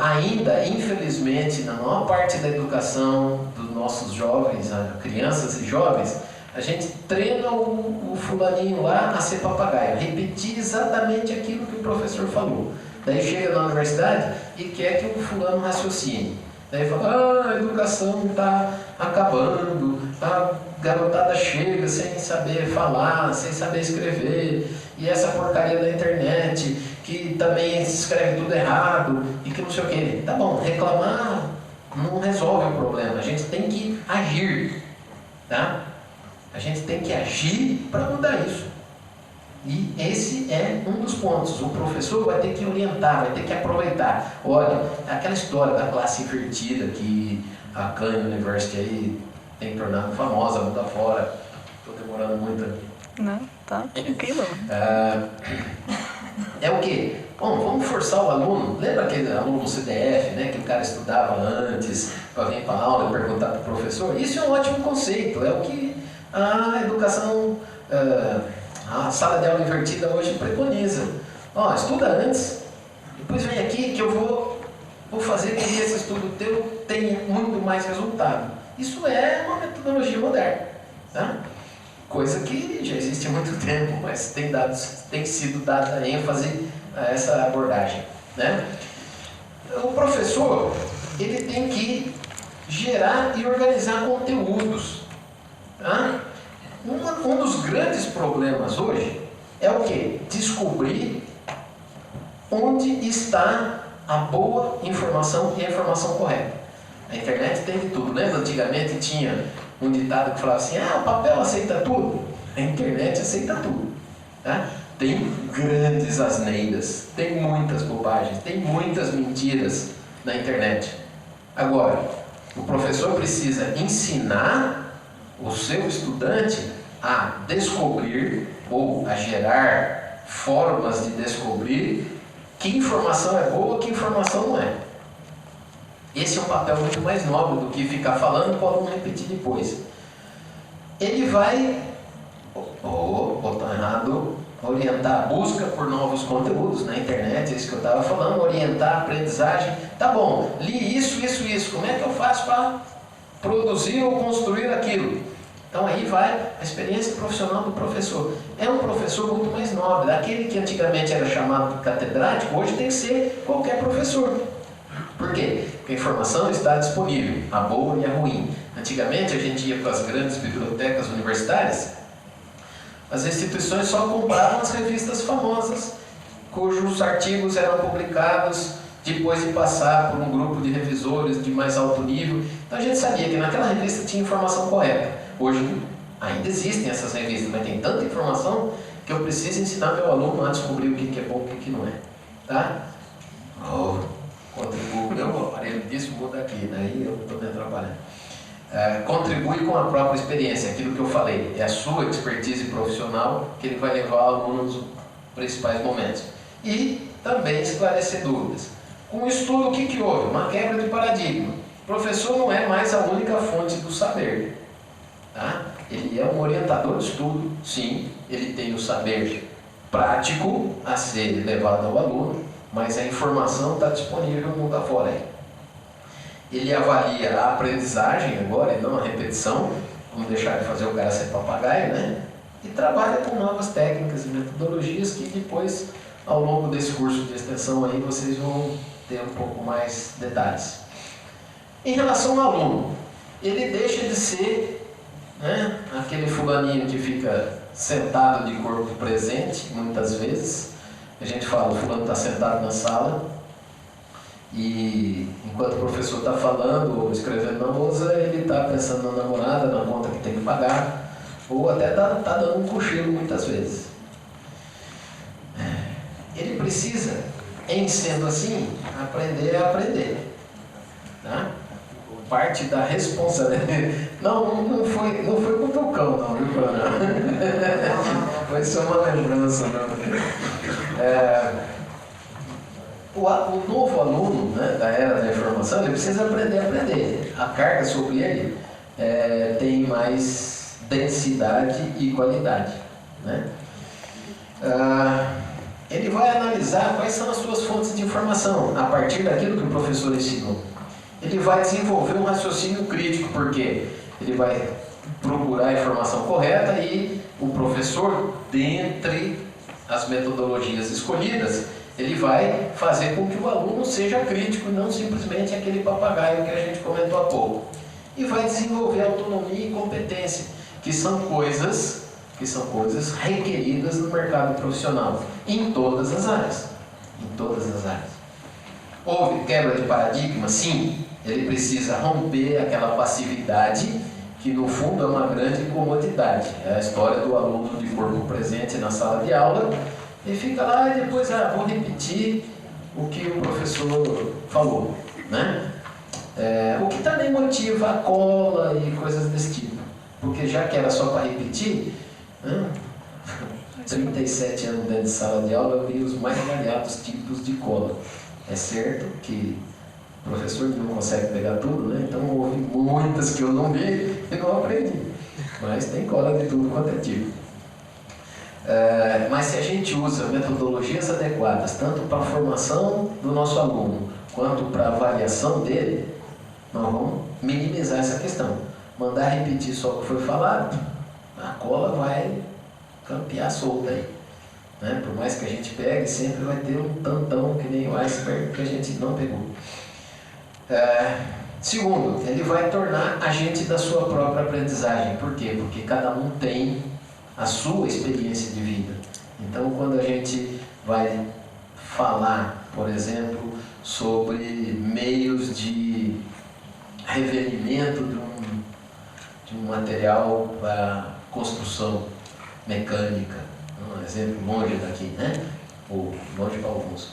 ainda, infelizmente, na maior parte da educação dos nossos jovens, crianças e jovens, a gente treina o fulaninho lá a ser papagaio, repetir exatamente aquilo que o professor falou. Daí chega na universidade e quer que o fulano raciocine. Daí fala, a educação está acabando, a garotada chega sem saber falar, sem saber escrever, e essa porcaria da internet, que também escreve tudo errado, e que não sei o quê. Tá bom, reclamar não resolve o problema, a gente tem que agir, tá? A gente tem que agir para mudar isso. E esse é um dos pontos. O professor vai ter que orientar, vai ter que aproveitar. Olha, aquela história da classe invertida que a Khan University aí tem tornado famosa mundo afora. Estou demorando muito aqui. Não, tá tranquilo. É o quê? Bom, vamos forçar o aluno. Lembra aquele aluno CDF, né, que o cara estudava antes para vir para a aula e perguntar para o professor? Isso é um ótimo conceito. É o que a educação, a sala de aula invertida hoje preconiza. Ó, estuda antes, depois vem aqui que eu vou fazer com que esse estudo teu tenha muito mais resultado. Isso é uma metodologia moderna, tá? Coisa que já existe há muito tempo, mas tem sido dada ênfase a essa abordagem, né? O professor, ele tem que gerar e organizar conteúdos, tá? Um dos grandes problemas hoje é o quê? Descobrir onde está a boa informação e a informação correta. A internet tem de tudo. Lembra? Antigamente tinha um ditado que falava assim, o papel aceita tudo. A internet aceita tudo. Tá? Tem grandes asneiras, tem muitas bobagens, tem muitas mentiras na internet. Agora, o professor precisa ensinar o seu estudante a descobrir ou a gerar formas de descobrir que informação é boa, que informação não é. Esse é um papel muito mais nobre do que ficar falando para o aluno repetir depois. Ele vai, botão errado, orientar a busca por novos conteúdos na internet, é isso que eu estava falando, orientar a aprendizagem. Tá bom, li isso, como é que eu faço para produzir ou construir aquilo? Então aí vai a experiência profissional do professor. É um professor muito mais nobre, aquele que antigamente era chamado de catedrático, hoje tem que ser qualquer professor. Por quê? Porque a informação está disponível, a boa e a ruim. Antigamente a gente ia para as grandes bibliotecas universitárias, as instituições só compravam as revistas famosas, cujos artigos eram publicados depois de passar por um grupo de revisores de mais alto nível. Então a gente sabia que naquela revista tinha informação correta. Hoje ainda existem essas revistas, mas tem tanta informação que eu preciso ensinar meu aluno a descobrir o que é bom e o que não é. Tá? Contribui, meu aparelho disso muda aqui, daí eu estou me atrapalhando. Contribui com a própria experiência, aquilo que eu falei, é a sua expertise profissional que ele vai levar ao aluno nos principais momentos. E também esclarecer dúvidas. Com o estudo, o que houve? Uma quebra de paradigma. O professor não é mais a única fonte do saber. Tá? Ele é um orientador de estudo, sim, ele tem o saber prático a ser levado ao aluno, mas a informação está disponível no mundo afora. Ele avalia a aprendizagem agora, e não a repetição, vamos deixar de fazer o cara ser papagaio, né? E trabalha com novas técnicas e metodologias que depois, ao longo desse curso de extensão aí, vocês vão ter um pouco mais detalhes. Em relação ao aluno, ele deixa de ser aquele fulaninho que fica sentado de corpo presente, muitas vezes. A gente fala, o fulano está sentado na sala e enquanto o professor está falando ou escrevendo na lousa, ele está pensando na namorada, na conta que tem que pagar, ou até está dando um cochilo muitas vezes. Ele precisa, em sendo assim, aprender a aprender. Tá? Parte da responsabilidade. Não foi com o Tucão, não, viu, Foi só uma lembrança, não. o novo aluno, né, da era da informação, ele precisa aprender a aprender. A carga sobre ele tem mais densidade e qualidade, né? Ele vai analisar quais são as suas fontes de informação a partir daquilo que o professor ensinou. Ele vai desenvolver um raciocínio crítico, porque ele vai procurar a informação correta e o professor, dentre as metodologias escolhidas, ele vai fazer com que o aluno seja crítico e não simplesmente aquele papagaio que a gente comentou há pouco. E vai desenvolver autonomia e competência, que são coisas requeridas no mercado profissional, em todas as áreas. Em todas as áreas. Houve quebra de paradigma? Sim. Ele precisa romper aquela passividade que no fundo é uma grande comodidade. É a história do aluno de corpo presente na sala de aula e fica lá e depois vou repetir o que o professor falou, né? O que também motiva a cola e coisas desse tipo, porque já que era só para repetir, 37 anos dentro de sala de aula eu vi os mais variados tipos de cola. É certo que o professor não consegue pegar tudo, né? Então houve muitas que eu não vi e não aprendi, mas tem cola de tudo quanto é tipo. Mas se a gente usa metodologias adequadas, tanto para a formação do nosso aluno, quanto para a avaliação dele, nós vamos minimizar essa questão. Mandar repetir só o que foi falado, a cola vai campear solta aí, né? Por mais que a gente pegue, sempre vai ter um tantão que nem o iceberg que a gente não pegou. Segundo, ele vai tornar agente da sua própria aprendizagem. Por quê? Porque cada um tem a sua experiência de vida. Então, quando a gente vai falar, por exemplo, sobre meios de revelimento de um material para construção mecânica, um exemplo longe daqui, né? Ou longe para alguns.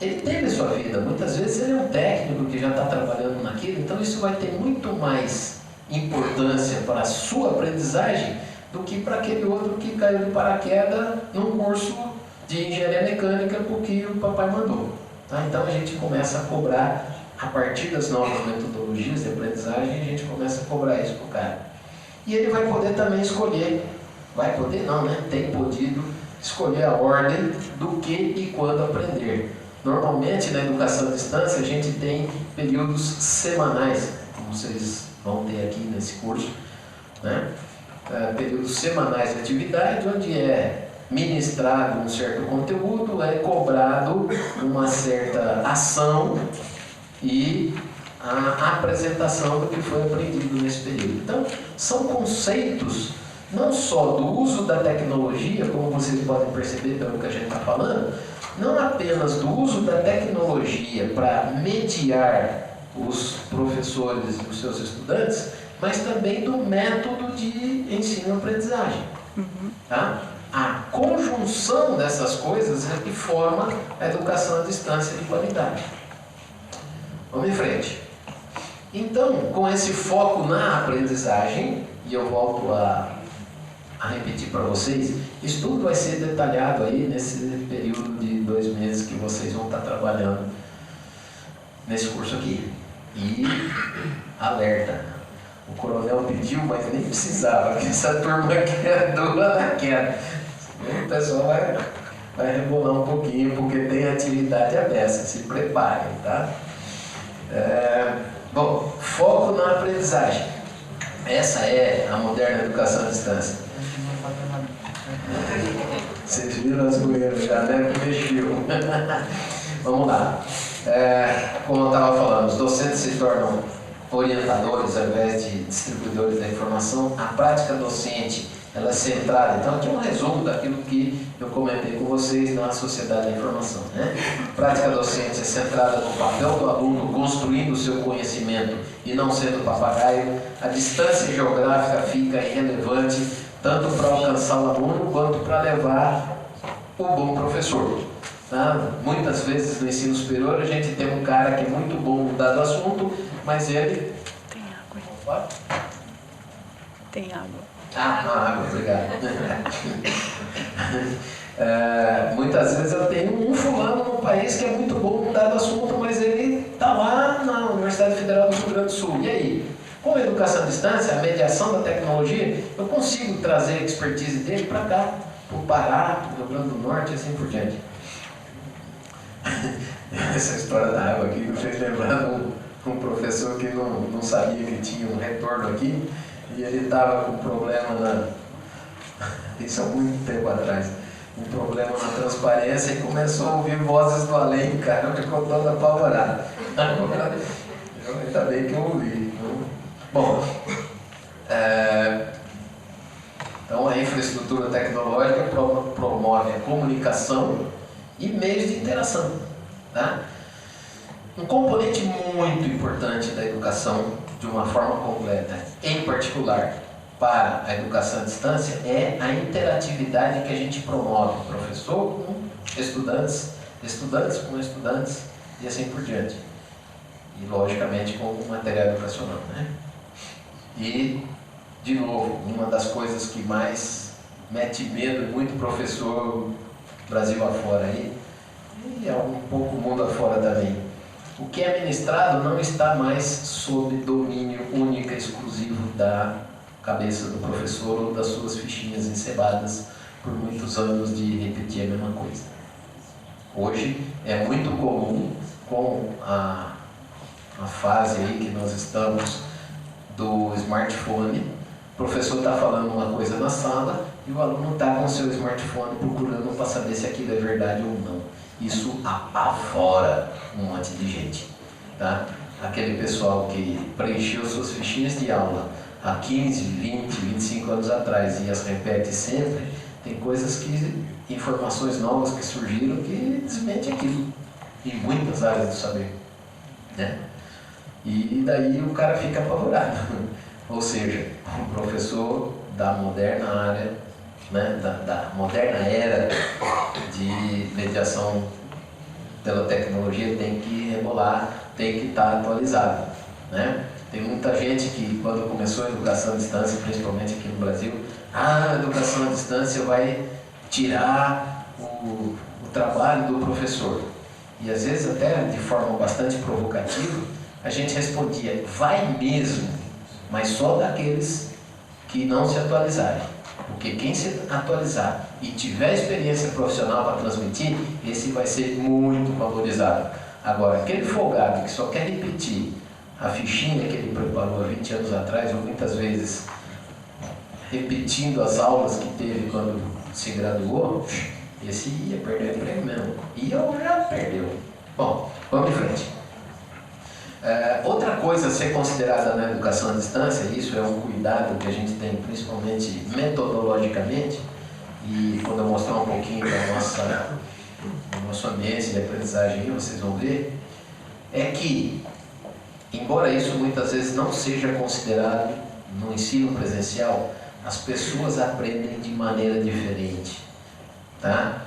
Ele teve sua vida, muitas vezes ele é um técnico que já está trabalhando naquilo, então isso vai ter muito mais importância para a sua aprendizagem do que para aquele outro que caiu de paraquedas num curso de engenharia mecânica porque o papai mandou. Tá? Então a gente começa a cobrar, a partir das novas metodologias de aprendizagem, a gente começa a cobrar isso para o cara. E ele vai poder também escolher, vai poder não, né? Tem podido escolher a ordem do que e quando aprender. Normalmente na educação à distância a gente tem períodos semanais, como vocês vão ter aqui nesse curso, né? Períodos semanais de atividade, onde é ministrado um certo conteúdo, é cobrado uma certa ação e a apresentação do que foi aprendido nesse período. Então, são conceitos não só do uso da tecnologia, como vocês podem perceber pelo que a gente está falando, não apenas do uso da tecnologia para mediar os professores e os seus estudantes, mas também do método de ensino-aprendizagem. Tá? A conjunção dessas coisas é que forma a educação à distância de qualidade. Vamos em frente. Então, com esse foco na aprendizagem, e eu volto a repetir para vocês, isso tudo vai ser detalhado aí nesse período de 2 meses que vocês vão estar trabalhando nesse curso aqui. E alerta, o coronel pediu, mas nem precisava, porque essa turma aqui é dura na queda. O pessoal vai rebolar um pouquinho, porque tem atividade aberta, se preparem, tá? Bom, foco na aprendizagem. Essa é a moderna educação à distância. Vocês viram as goeiras já, né? Que mexeu. Vamos lá. Como eu estava falando, os docentes se tornam orientadores ao invés de distribuidores da informação. A prática docente, ela é centrada. Então, aqui é um resumo daquilo que eu comentei com vocês na sociedade da informação, né? A prática docente é centrada no papel do aluno construindo o seu conhecimento e não sendo papagaio. A distância geográfica fica irrelevante tanto para alcançar o aluno quanto para levar o bom professor. Tá? Muitas vezes no ensino superior a gente tem um cara que é muito bom no dado assunto, mas ele... Tem água aí. Opa. Tem água. Água, obrigado. Muitas vezes eu tenho um fulano num país que é muito bom num dado assunto, mas ele está lá na Universidade Federal do Rio Grande do Sul. E aí? Com a educação à distância, a mediação da tecnologia, eu consigo trazer a expertise dele para cá, para o Pará, para o Rio Grande do Norte e assim por diante. Essa história da água aqui me fez lembrar um professor que não sabia que tinha um retorno aqui e ele estava com um problema isso há muito tempo atrás, um problema na transparência e começou a ouvir vozes do além, cara, ficou todo apavorado. Ainda bem que eu ouvi. Bom, então a infraestrutura tecnológica promove a comunicação e meios de interação. Tá? Um componente muito importante da educação, de uma forma completa, em particular para a educação à distância, é a interatividade que a gente promove, professor com estudantes, estudantes com estudantes e assim por diante. E, logicamente, com o material educacional. Né? E, de novo, uma das coisas que mais mete medo, muito professor Brasil afora aí, e um pouco mundo afora também. O que é ministrado não está mais sob domínio único e exclusivo da cabeça do professor ou das suas fichinhas encebadas por muitos anos de repetir a mesma coisa. Hoje é muito comum, com a fase aí que nós estamos do smartphone, o professor está falando uma coisa na sala e o aluno está com o seu smartphone procurando para saber se aquilo é verdade ou não. Isso apavora um monte de gente. Tá? Aquele pessoal que preencheu suas fichinhas de aula há 15, 20, 25 anos atrás e as repete sempre, tem coisas informações novas que surgiram que desmentem aquilo, em muitas áreas do saber. Né? E daí o cara fica apavorado. Ou seja, o professor da moderna área, né, da moderna era de mediação pela tecnologia tem que rebolar, tem que estar atualizado. Né? Tem muita gente que, quando começou a educação à distância, principalmente aqui no Brasil, a educação à distância vai tirar o trabalho do professor. E às vezes até de forma bastante provocativa, a gente respondia, vai mesmo, mas só daqueles que não se atualizarem. Porque quem se atualizar e tiver experiência profissional para transmitir, esse vai ser muito valorizado. Agora, aquele folgado que só quer repetir a fichinha que ele preparou há 20 anos atrás, ou muitas vezes repetindo as aulas que teve quando se graduou, esse ia perder o emprego mesmo. E ou já perdeu. Bom, vamos em frente. Outra coisa a ser considerada na educação à distância, isso é um cuidado que a gente tem principalmente metodologicamente, e quando eu mostrar um pouquinho do nosso ambiente de aprendizagem, vocês vão ver, é que, embora isso muitas vezes não seja considerado no ensino presencial, as pessoas aprendem de maneira diferente. Tá?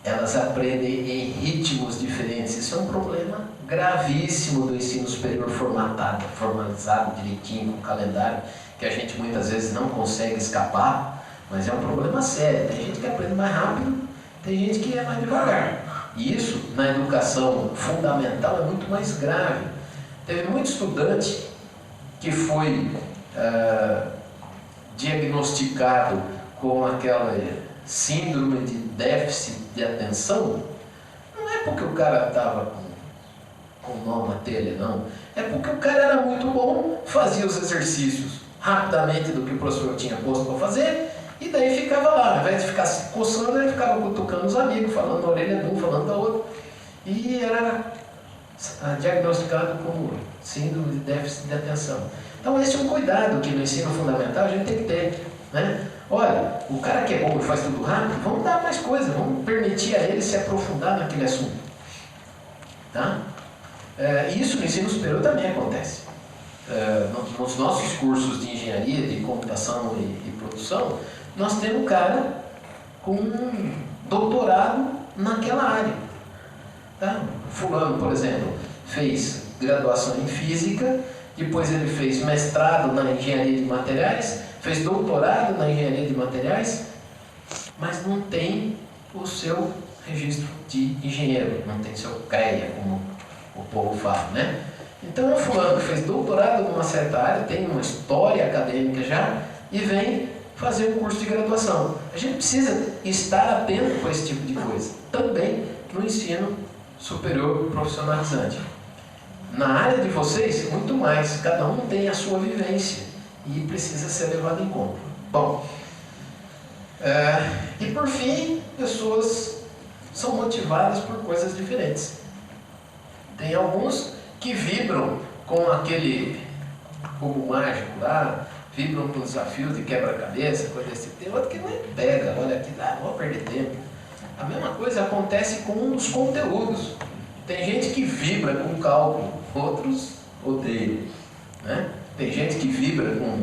Elas aprendem em ritmos diferentes. Isso é um problema gravíssimo do ensino superior formalizado direitinho, com calendário, que a gente muitas vezes não consegue escapar, mas é um problema sério. Tem gente que aprende mais rápido, tem gente que é mais devagar. E isso, na educação fundamental, é muito mais grave. Teve muito estudante que foi diagnosticado com aquela síndrome de déficit de atenção, não é porque o cara estava com nó na telha, não. É porque o cara era muito bom, fazia os exercícios rapidamente do que o professor tinha posto para fazer, e daí ficava lá, ao invés de ficar se coçando, ele ficava cutucando os amigos, falando na orelha de um, falando da outra, e era diagnosticado como síndrome de déficit de atenção. Então esse é um cuidado que no ensino fundamental a gente tem que ter, né? Olha, o cara que é bom e faz tudo rápido, vamos dar mais coisa, vamos permitir a ele se aprofundar naquele assunto. Tá? Isso no ensino superior também acontece. Nos nossos cursos de engenharia, de computação e produção, nós temos um cara com um doutorado naquela área. Tá? Fulano, por exemplo, fez graduação em física, depois ele fez mestrado na engenharia de materiais, fez doutorado na engenharia de materiais, mas não tem o seu registro de engenheiro, não tem seu CREA, como o povo fala, né? Então é um fulano que fez doutorado numa certa área, tem uma história acadêmica já, e vem fazer um curso de graduação. A gente precisa estar atento com esse tipo de coisa, também no ensino superior profissionalizante. Na área de vocês, muito mais, cada um tem a sua vivência e precisa ser levado em conta. Bom, e por fim, pessoas são motivadas por coisas diferentes. Tem alguns que vibram com aquele cubo mágico lá, vibram com desafios de quebra-cabeça, coisa desse tipo. Tem outro que não pega, olha aqui, não vou perder tempo. A mesma coisa acontece com os conteúdos. Tem gente que vibra com cálculo, outros odeiam, né? Tem gente que vibra com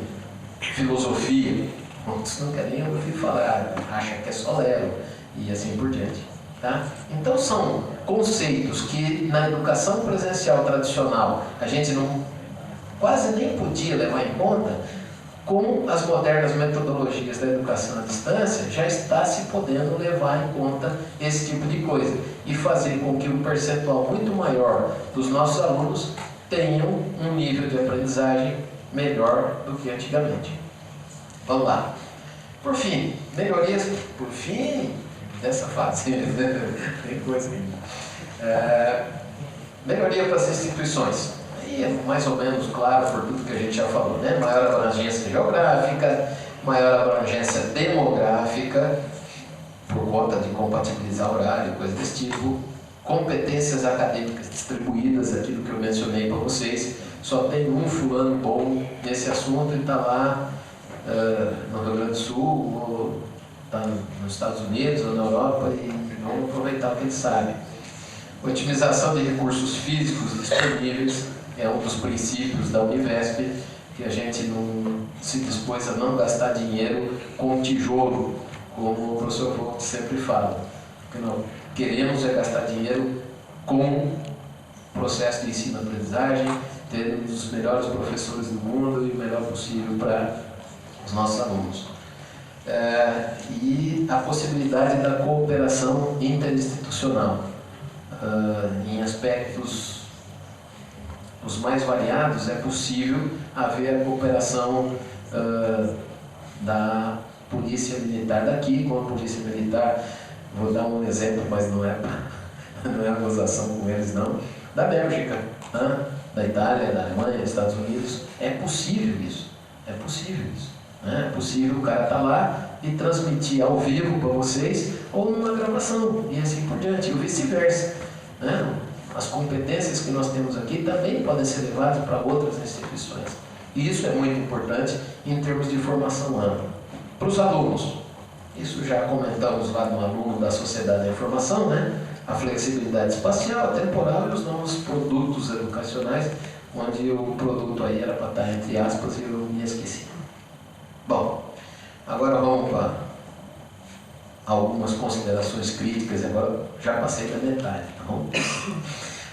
filosofia, outros não querem ouvir falar, acham que é só lero, e assim por diante. Tá? Então são conceitos que na educação presencial tradicional a gente quase nem podia levar em conta. Com as modernas metodologias da educação à distância, já está se podendo levar em conta esse tipo de coisa e fazer com que um percentual muito maior dos nossos alunos tenham um nível de aprendizagem melhor do que antigamente. Vamos lá. Por fim, melhorias. Por fim, dessa fase, tem coisa ainda. Melhoria para as instituições. E é mais ou menos claro por tudo que a gente já falou, né? Maior abrangência geográfica, maior abrangência demográfica, por conta de compatibilizar horário, coisa desse tipo, competências acadêmicas distribuídas, aquilo que eu mencionei para vocês, só tem um fulano bom nesse assunto e está lá no Rio Grande do Sul, ou está nos Estados Unidos, ou na Europa, e vamos aproveitar o que ele sabe. Otimização de recursos físicos disponíveis é um dos princípios da Univesp, que a gente não se dispôs a não gastar dinheiro com tijolo, como o professor Vogt sempre fala. O que nós queremos é gastar dinheiro com o processo de ensino-aprendizagem, ter um dos melhores professores do mundo e o melhor possível para os nossos alunos. E a possibilidade da cooperação interinstitucional. Em aspectos os mais variados, é possível haver a cooperação da polícia militar daqui com a polícia militar, vou dar um exemplo, mas não é acusação com eles não, da Bélgica, da Itália, da Alemanha, dos Estados Unidos. É possível isso, é possível o cara estar lá e transmitir ao vivo para vocês ou numa gravação e assim por diante, ou vice-versa, né? As competências que nós temos aqui também podem ser levadas para outras instituições. E isso é muito importante em termos de formação ampla. Para os alunos, isso já comentamos lá no aluno da Sociedade da Informação, né? A flexibilidade espacial, temporal e os novos produtos educacionais, onde o produto aí era para estar entre aspas e eu me esqueci. Bom, agora vamos para algumas considerações críticas, agora já passei da metade, tá bom?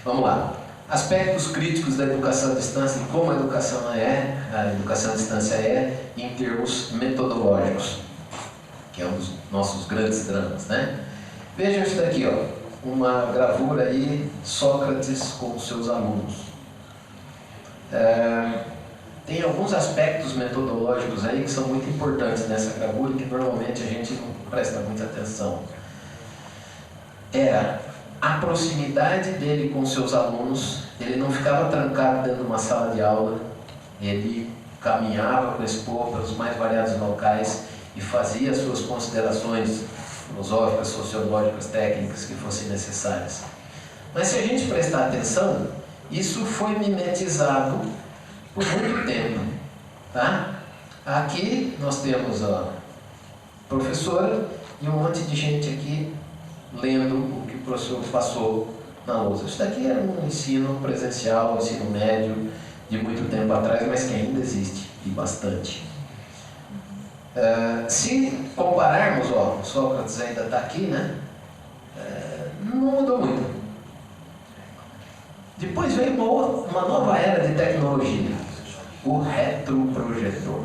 Vamos lá. Aspectos críticos da educação à distância e como a educação à distância é em termos metodológicos, que é um dos nossos grandes dramas, né? Vejam isso daqui, ó, uma gravura aí, Sócrates com os seus alunos. Tem alguns aspectos metodológicos aí que são muito importantes nessa gravura que normalmente a gente não presta muita atenção. Era a proximidade dele com seus alunos, ele não ficava trancado dentro de uma sala de aula, ele caminhava com esse povo pelos mais variados locais e fazia as suas considerações filosóficas, sociológicas, técnicas que fossem necessárias. Mas se a gente prestar atenção, isso foi mimetizado por muito tempo, tá? Aqui nós temos a professora e um monte de gente aqui lendo o que o professor passou na lousa. Isso daqui era um ensino presencial, ensino médio de muito tempo atrás, mas que ainda existe, e bastante. Se compararmos, ó, Sócrates ainda está aqui, né? Não mudou muito. Depois veio uma nova era de tecnologia, o retroprojetor.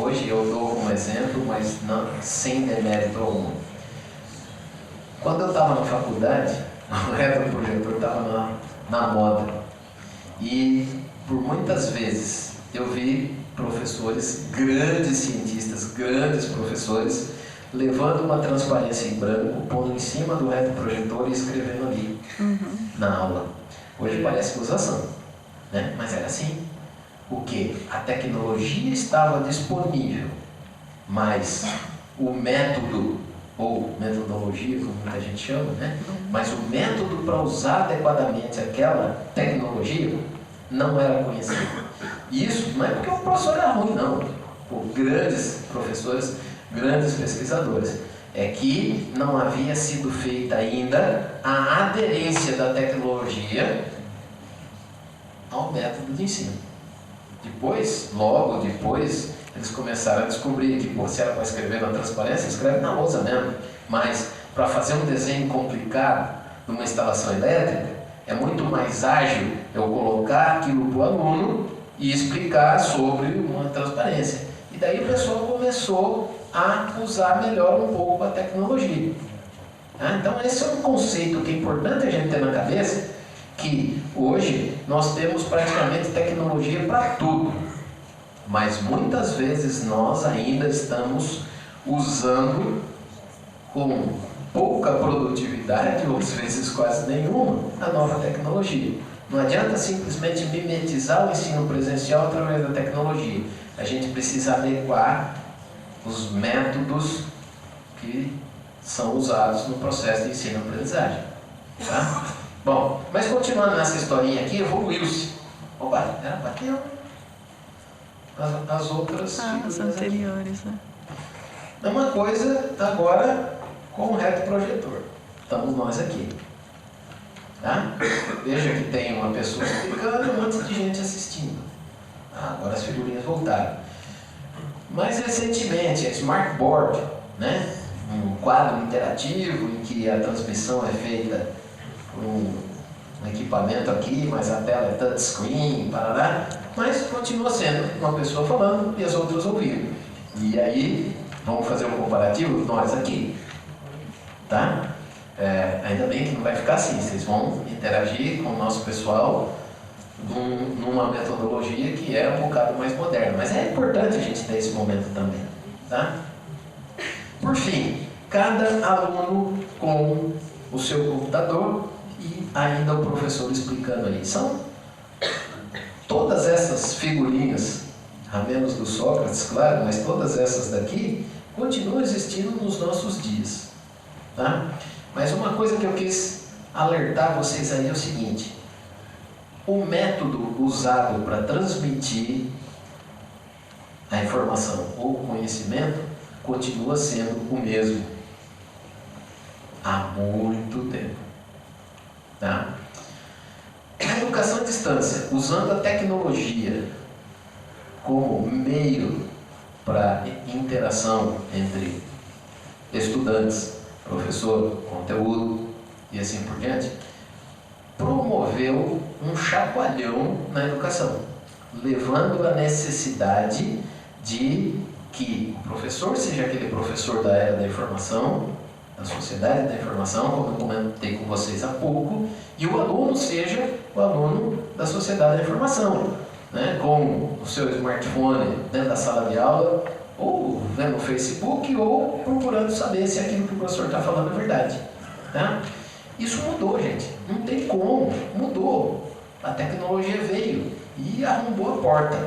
Hoje eu dou um exemplo, mas não, sem demérito algum. Quando eu estava na faculdade, o retroprojetor estava na moda. E por muitas vezes eu vi professores, grandes cientistas, grandes professores, levando uma transparência em branco, pondo em cima do retroprojetor e escrevendo ali na aula. Hoje parece gozação, né? Mas era assim. O que? A tecnologia estava disponível, mas o método, ou metodologia, como muita gente chama, né? Mas o método para usar adequadamente aquela tecnologia não era conhecido. E isso não é porque o professor era ruim, não. Por grandes professores, grandes pesquisadores. É que não havia sido feita ainda a aderência da tecnologia ao método de ensino. Depois, logo depois, eles começaram a descobrir que, se era para escrever na transparência, escreve na lousa mesmo. Mas para fazer um desenho complicado numa instalação elétrica, é muito mais ágil eu colocar aquilo para o aluno e explicar sobre uma transparência. E daí o pessoal começou a usar melhor um pouco a tecnologia. Então esse é um conceito que é importante a gente ter na cabeça, que hoje nós temos praticamente tecnologia para tudo, mas muitas vezes nós ainda estamos usando com pouca produtividade, ou às vezes quase nenhuma, a nova tecnologia. Não adianta simplesmente mimetizar o ensino presencial através da tecnologia. A gente precisa adequar os métodos que são usados no processo de ensino-aprendizagem. Tá? Bom, mas continuando nessa historinha aqui, evoluiu-se. Opa, era para ter as outras as anteriores, né? Mesma coisa agora com o retroprojetor. Estamos nós aqui. Tá? Veja que tem uma pessoa explicando e um monte de gente assistindo. Agora as figurinhas voltaram. Mais recentemente, a Smartboard, né? Um quadro interativo em que a transmissão é feita por um equipamento aqui, mas a tela é touchscreen, parará, mas continua sendo uma pessoa falando e as outras ouvindo. E aí, vamos fazer um comparativo, nós aqui. Tá? Ainda bem que não vai ficar assim, vocês vão interagir com o nosso pessoal numa metodologia que é um bocado mais moderna, mas é importante a gente ter esse momento também. Tá? Por fim, cada aluno com o seu computador e ainda o professor explicando aí. São todas essas figurinhas, a menos do Sócrates, claro, mas todas essas daqui continuam existindo nos nossos dias. Tá? Mas uma coisa que eu quis alertar vocês aí é o seguinte: o método usado para transmitir a informação ou o conhecimento continua sendo o mesmo há muito tempo. Tá? A educação à distância, usando a tecnologia como meio para interação entre estudantes, professor, conteúdo e assim por diante, promoveu um chacoalhão na educação, levando a necessidade de que o professor seja aquele professor da era da informação, da sociedade da informação, como eu comentei com vocês há pouco, e o aluno seja o aluno da sociedade da informação, né? Com o seu smartphone dentro da sala de aula, ou vendo o Facebook, ou procurando saber se aquilo que o professor está falando é verdade. Tá? Isso mudou, gente. Não tem como. Mudou. A tecnologia veio e arrombou a porta.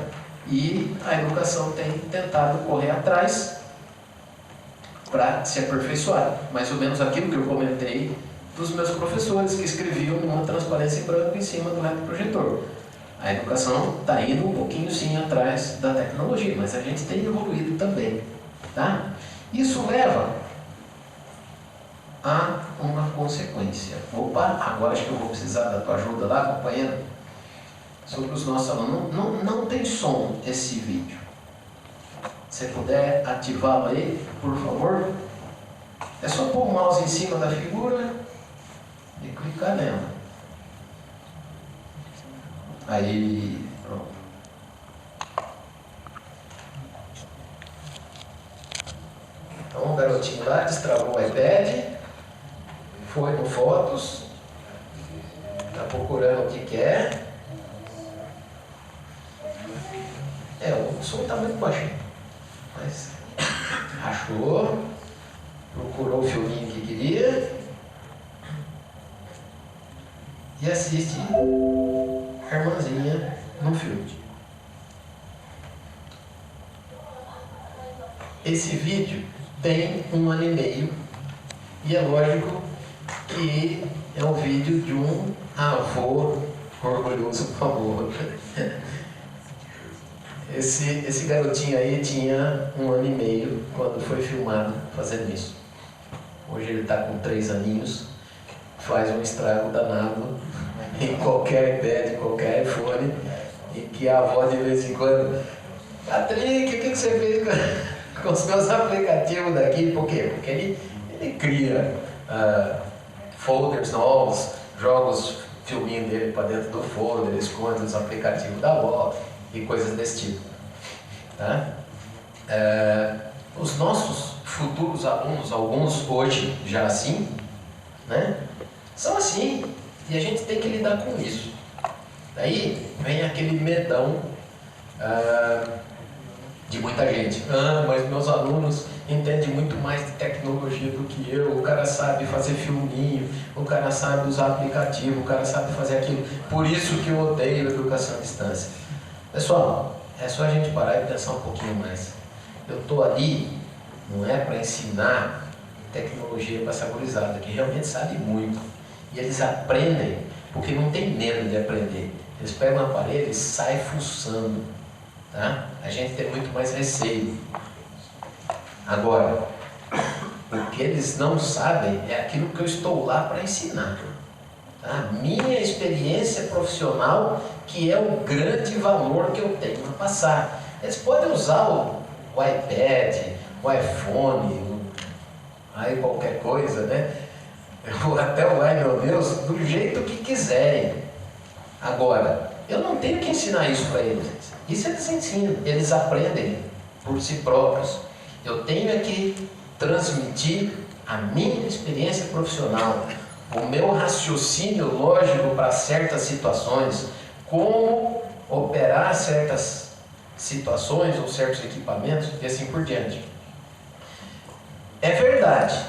E a educação tem tentado correr atrás para se aperfeiçoar. Mais ou menos aquilo que eu comentei dos meus professores que escreviam uma transparência em branco em cima do retroprojetor. A educação está indo um pouquinho sim atrás da tecnologia, mas a gente tem evoluído também. Tá? Isso leva a uma consequência. Opa, agora acho que eu vou precisar da tua ajuda lá, companheiro. Sobre os nossos alunos. Não tem som esse vídeo. Se puder ativá-lo aí, por favor. É só pôr o mouse em cima da figura e clicar nela. Aí, pronto. garotinho lá, destravou o iPad, foi no Fotos, está procurando o que quer. O som está muito baixinho, mas achou, procurou o filminho que queria e assiste a irmãzinha no filme. Esse vídeo tem 1 ano e meio e é lógico que é um vídeo de um avô orgulhoso com amor. Esse garotinho aí tinha 1 ano e meio quando foi filmado fazendo isso. Hoje ele está com 3 aninhos, faz um estrago danado em qualquer iPad, qualquer iPhone, e que a avó de vez em quando: Patrick, o que você fez com os meus aplicativos daqui? Por quê? Porque ele cria folders novos, joga os filminhos dele para dentro do folder, esconde os aplicativos da avó e coisas desse tipo. Tá? Os nossos futuros alunos, alguns hoje já assim, né, são assim, e a gente tem que lidar com isso. Daí vem aquele medão de muita gente: mas meus alunos entendem muito mais de tecnologia do que eu, o cara sabe fazer filminho, o cara sabe usar aplicativo, o cara sabe fazer aquilo, por isso que eu odeio a educação à distância. Pessoal, é só a gente parar e pensar um pouquinho mais. Eu estou ali, não é para ensinar tecnologia para essa gurizada, que realmente sabe muito. E eles aprendem, porque não tem medo de aprender. Eles pegam o aparelho e saem fuçando. Tá? A gente tem muito mais receio. Agora, o que eles não sabem é aquilo que eu estou lá para ensinar. Tá? Minha experiência profissional, que é o grande valor que eu tenho a passar. Eles podem usar o iPad, o iPhone, aí qualquer coisa, né? Até o ai meu Deus, do jeito que quiserem. Agora, eu não tenho que ensinar isso para eles. Isso eles ensinam, eles aprendem por si próprios. Eu tenho que transmitir a minha experiência profissional, o meu raciocínio lógico para certas situações, como operar certas situações ou certos equipamentos e assim por diante. É verdade,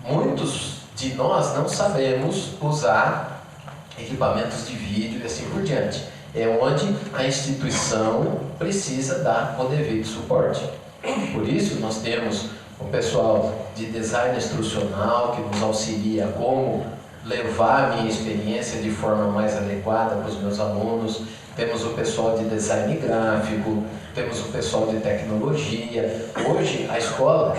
muitos de nós não sabemos usar equipamentos de vídeo e assim por diante. É onde a instituição precisa dar o devido suporte. Por isso nós temos o pessoal de design instrucional que nos auxilia como levar a minha experiência de forma mais adequada para os meus alunos. Temos o pessoal de design gráfico, temos o pessoal de tecnologia. Hoje a escola,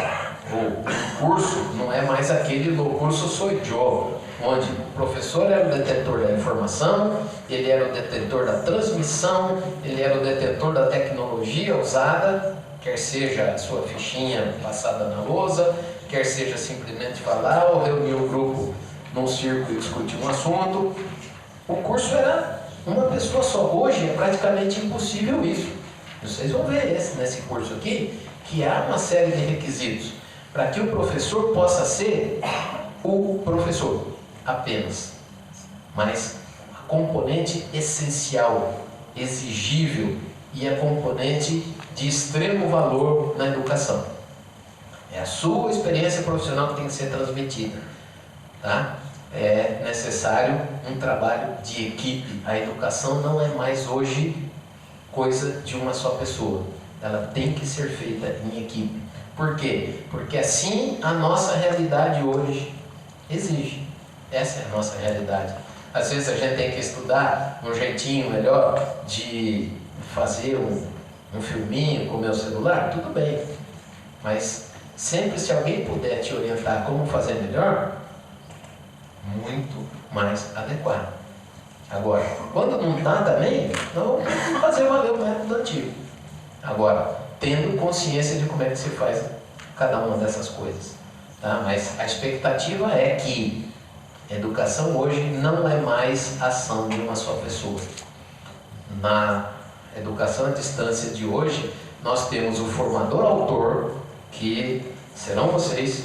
o curso não é mais aquele do curso Sou Eu, onde o professor era o detetor da informação, ele era o detetor da transmissão, ele era o detetor da tecnologia usada, quer seja a sua fichinha passada na lousa, quer seja simplesmente falar ou reunir um grupo num círculo e discutir um assunto. O curso era uma pessoa só. Hoje é praticamente impossível isso. Vocês vão ver nesse curso aqui que há uma série de requisitos para que o professor possa ser o professor apenas. Mas a componente essencial, exigível e a componente de extremo valor na educação é a sua experiência profissional que tem que ser transmitida. Tá? É necessário um trabalho de equipe. A educação não é mais hoje coisa de uma só pessoa. Ela tem que ser feita em equipe. Por quê? Porque assim a nossa realidade hoje exige. Essa é a nossa realidade. Às vezes a gente tem que estudar um jeitinho melhor de fazer um filminho com o meu celular, tudo bem. Mas sempre se alguém puder te orientar como fazer melhor, muito mais adequado. Agora, quando não está também, não vamos fazer valer o método antigo. Agora, tendo consciência de como é que se faz cada uma dessas coisas. Tá? Mas a expectativa é que a educação hoje não é mais ação de uma só pessoa. Na educação à distância de hoje, nós temos o formador autor, que que serão vocês,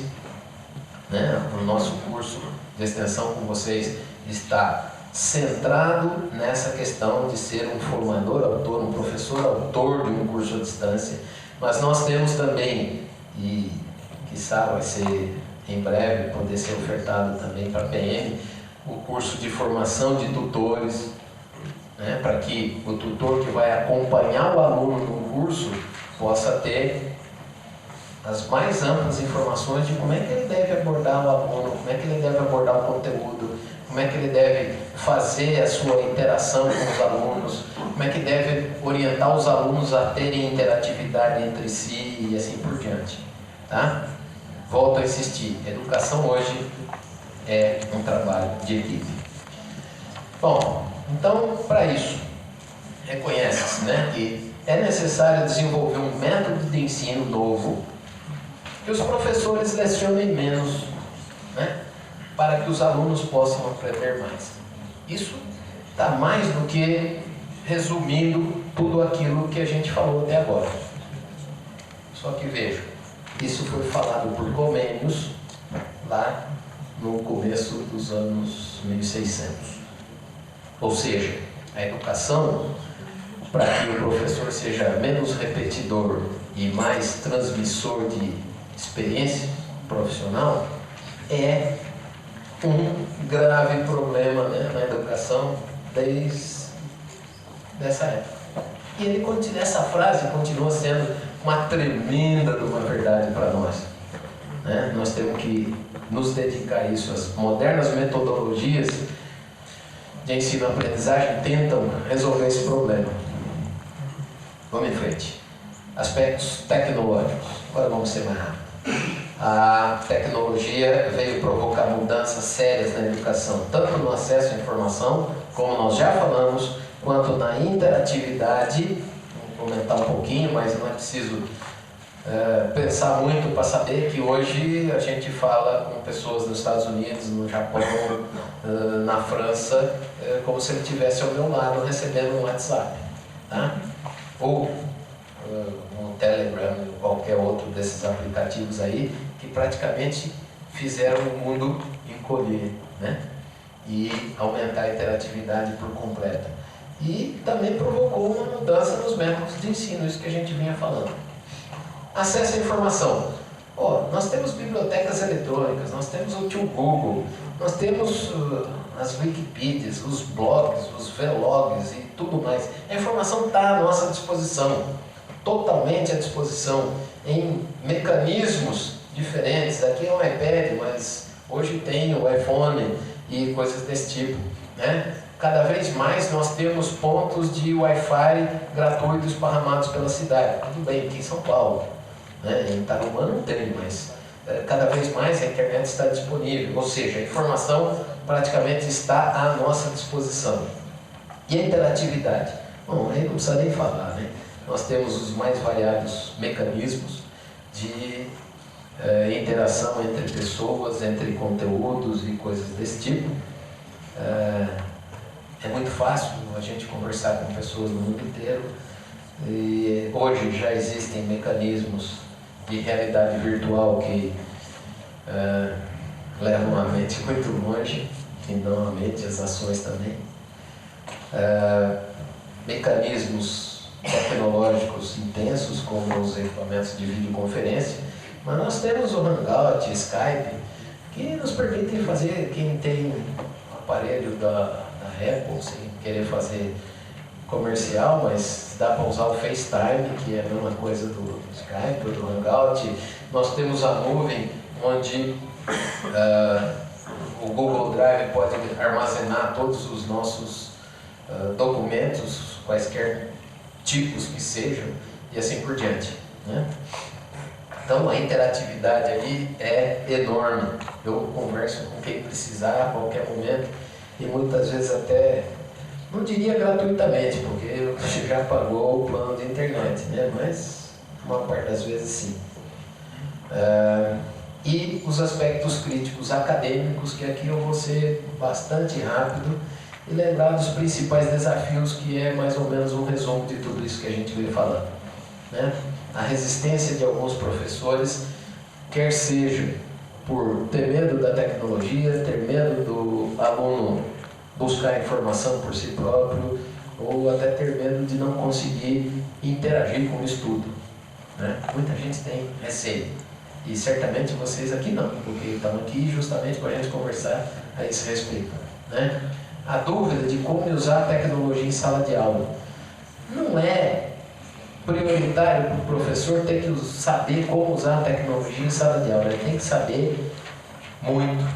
né? O nosso curso de extensão com vocês está centrado nessa questão de ser um formador, autor, um professor, autor de um curso à distância, mas nós temos também, e quiçá vai ser em breve poder ser ofertado também para a PM, o curso de formação de tutores, né, para que o tutor que vai acompanhar o aluno no curso possa ter as mais amplas informações de como é que ele deve abordar o aluno, como é que ele deve abordar o conteúdo, como é que ele deve fazer a sua interação com os alunos, como é que deve orientar os alunos a terem interatividade entre si e assim por diante. Tá? Volto a insistir, educação hoje é um trabalho de equipe. Bom, então para isso, reconhece-se, né, que é necessário desenvolver um método de ensino novo, que os professores lecionem menos, né, para que os alunos possam aprender mais. Isso está mais do que resumindo tudo aquilo que a gente falou até agora. Só que veja, isso foi falado por Comênios lá no começo dos anos 1600. Ou seja, a educação, para que o professor seja menos repetidor e mais transmissor de experiência profissional, é um grave problema, né, na educação desde essa época. E essa frase continua sendo uma tremenda de uma verdade para nós. Né? Nós temos que nos dedicar a isso. As modernas metodologias de ensino-aprendizagem tentam resolver esse problema. Vamos em frente. Aspectos tecnológicos. Agora vamos ser mais rápidos. A tecnologia veio provocar mudanças sérias na educação, tanto no acesso à informação, como nós já falamos, quanto na interatividade. Vou comentar um pouquinho, mas não é preciso pensar muito para saber que hoje a gente fala com pessoas nos Estados Unidos, no Japão, na França, como se ele estivesse ao meu lado recebendo um WhatsApp, tá? Ou um Telegram, qualquer outro desses aplicativos aí, que praticamente fizeram o mundo encolher, né? E aumentar a interatividade por completo. E também provocou uma mudança nos métodos de ensino, isso que a gente vinha falando. Acesso à informação. Nós temos bibliotecas eletrônicas, nós temos o tio Google, nós temos as Wikipedias, os blogs, os vlogs e tudo mais. A informação está à nossa disposição, totalmente à disposição, em mecanismos diferentes. Aqui é um iPad, mas hoje tem o iPhone e coisas desse tipo, né? Cada vez mais nós temos pontos de Wi-Fi gratuitos esparramados pela cidade. Tudo bem, aqui em São Paulo, né? Em Tarumã não tem, mas cada vez mais a internet está disponível. Ou seja, a informação praticamente está à nossa disposição. E a interatividade? Bom, aí não precisa nem falar, né? Nós temos os mais variados mecanismos de interação entre pessoas, entre conteúdos e coisas desse tipo. É muito fácil a gente conversar com pessoas do mundo inteiro. E hoje já existem mecanismos de realidade virtual que levam a mente muito longe, e não a mente, as ações também. Mecanismos tecnológicos intensos, como os equipamentos de videoconferência, mas nós temos o Hangout, Skype, que nos permitem fazer, quem tem um aparelho da Apple, sem querer fazer comercial, mas dá para usar o FaceTime, que é a mesma coisa do Skype, do Hangout. Nós temos a nuvem, onde o Google Drive pode armazenar todos os nossos documentos, quaisquer tipos que sejam, e assim por diante, né? Então a interatividade ali é enorme. Eu converso com quem precisar a qualquer momento, e muitas vezes até, não diria gratuitamente, porque você já pagou o plano de internet, né? Mas uma parte das vezes sim. E os aspectos críticos acadêmicos, que aqui eu vou ser bastante rápido e lembrar dos principais desafios, que é mais ou menos um resumo de tudo isso que a gente veio falando, né? a resistência de alguns professores, quer seja por ter medo da tecnologia, ter medo do aluno buscar informação por si próprio, ou até ter medo de não conseguir interagir com o estudo, né? Muita gente tem receio, e certamente vocês aqui não, porque estão aqui justamente para a gente conversar a esse respeito, né? A dúvida de como usar a tecnologia em sala de aula. Não é prioritário para o professor ter que saber como usar a tecnologia em sala de aula. Ele tem que saber muito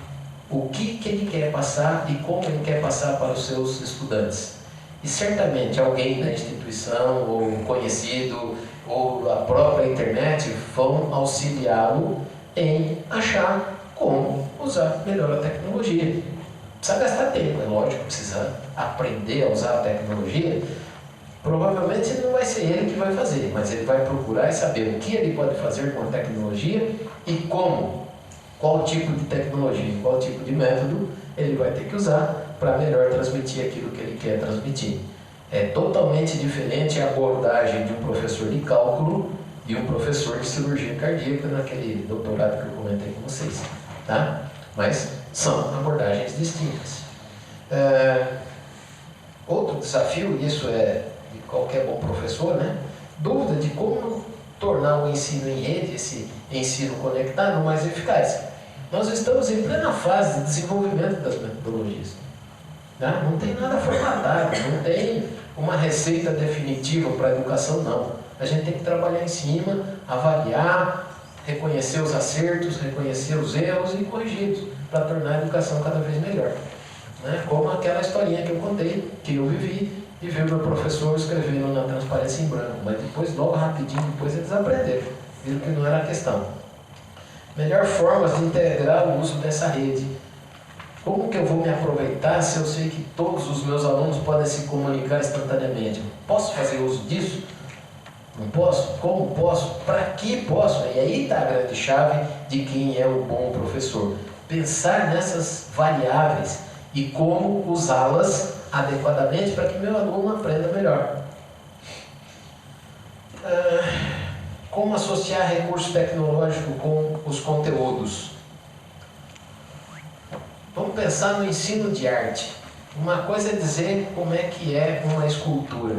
o que ele quer passar e como ele quer passar para os seus estudantes. E certamente alguém da instituição, ou um conhecido, ou a própria internet vão auxiliá-lo em achar como usar melhor a tecnologia. Precisa gastar tempo, é lógico, precisa aprender a usar a tecnologia. Provavelmente não vai ser ele que vai fazer, mas ele vai procurar e saber o que ele pode fazer com a tecnologia e como, qual tipo de tecnologia, qual tipo de método ele vai ter que usar para melhor transmitir aquilo que ele quer transmitir. É totalmente diferente a abordagem de um professor de cálculo e um professor de cirurgia cardíaca naquele doutorado que eu comentei com vocês, tá? Mas são abordagens distintas. Outro desafio, isso é de qualquer bom professor, né? Dúvida de como tornar o ensino em rede, esse ensino conectado, mais eficaz. Nós estamos em plena fase de desenvolvimento das metodologias, né? Não tem nada formatado, não tem uma receita definitiva para a educação, não. A gente tem que trabalhar em cima, avaliar, reconhecer os acertos, reconhecer os erros e corrigi-los para tornar a educação cada vez melhor, né? Como aquela historinha que eu contei, que eu vivi e vi o meu professor escrevendo na transparência em branco, mas depois, logo rapidinho, depois eles aprenderam, viram que não era a questão. Melhor forma de integrar o uso dessa rede. Como que eu vou me aproveitar se eu sei que todos os meus alunos podem se comunicar instantaneamente? Posso fazer uso disso? Não posso? Como posso? Para que posso? E aí está a grande chave de quem é o bom professor. Pensar nessas variáveis e como usá-las adequadamente para que meu aluno aprenda melhor. Como associar recurso tecnológico com os conteúdos? Vamos pensar no ensino de arte. Uma coisa é dizer como é que é uma escultura,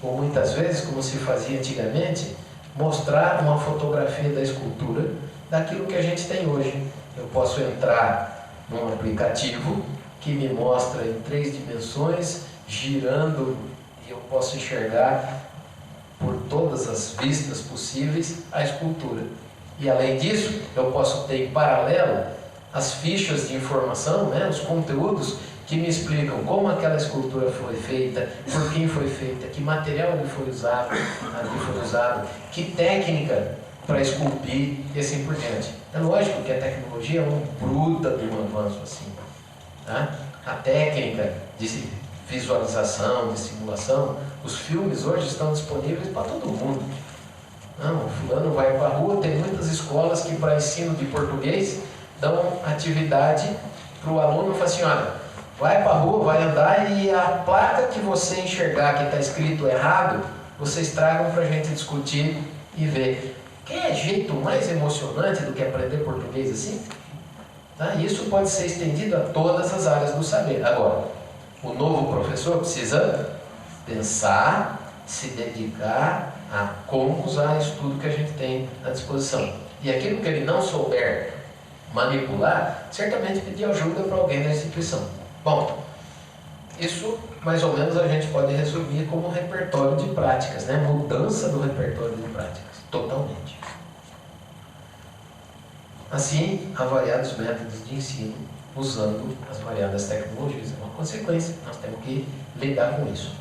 ou muitas vezes, como se fazia antigamente, mostrar uma fotografia da escultura daquilo que a gente tem hoje. Eu posso entrar num aplicativo que me mostra em 3 dimensões, girando, e eu posso enxergar por todas as vistas possíveis a escultura. E além disso, eu posso ter em paralelo as fichas de informação, né, os conteúdos que me explicam como aquela escultura foi feita, por quem foi feita, que material ali foi usado, que técnica para esculpir e assim por diante. É lógico que a tecnologia é um bruta de um avanço assim, tá? A técnica de visualização, de simulação, os filmes hoje estão disponíveis para todo mundo. Não, o fulano vai para a rua, tem muitas escolas que para ensino de português dão atividade para o aluno, fala assim, olha, vai para a rua, vai andar e a placa que você enxergar que está escrito errado, vocês tragam para a gente discutir e ver. Quer jeito mais emocionante do que aprender português assim? Tá? Isso pode ser estendido a todas as áreas do saber. Agora, o novo professor precisa pensar, se dedicar a como usar isso tudo que a gente tem à disposição. E aquilo que ele não souber manipular, certamente pedir ajuda para alguém da instituição. Bom, isso mais ou menos a gente pode resumir como um repertório de práticas, né? Mudança do repertório de práticas, totalmente. Assim, há variados métodos de ensino usando as variadas tecnologias. É uma consequência, nós temos que lidar com isso.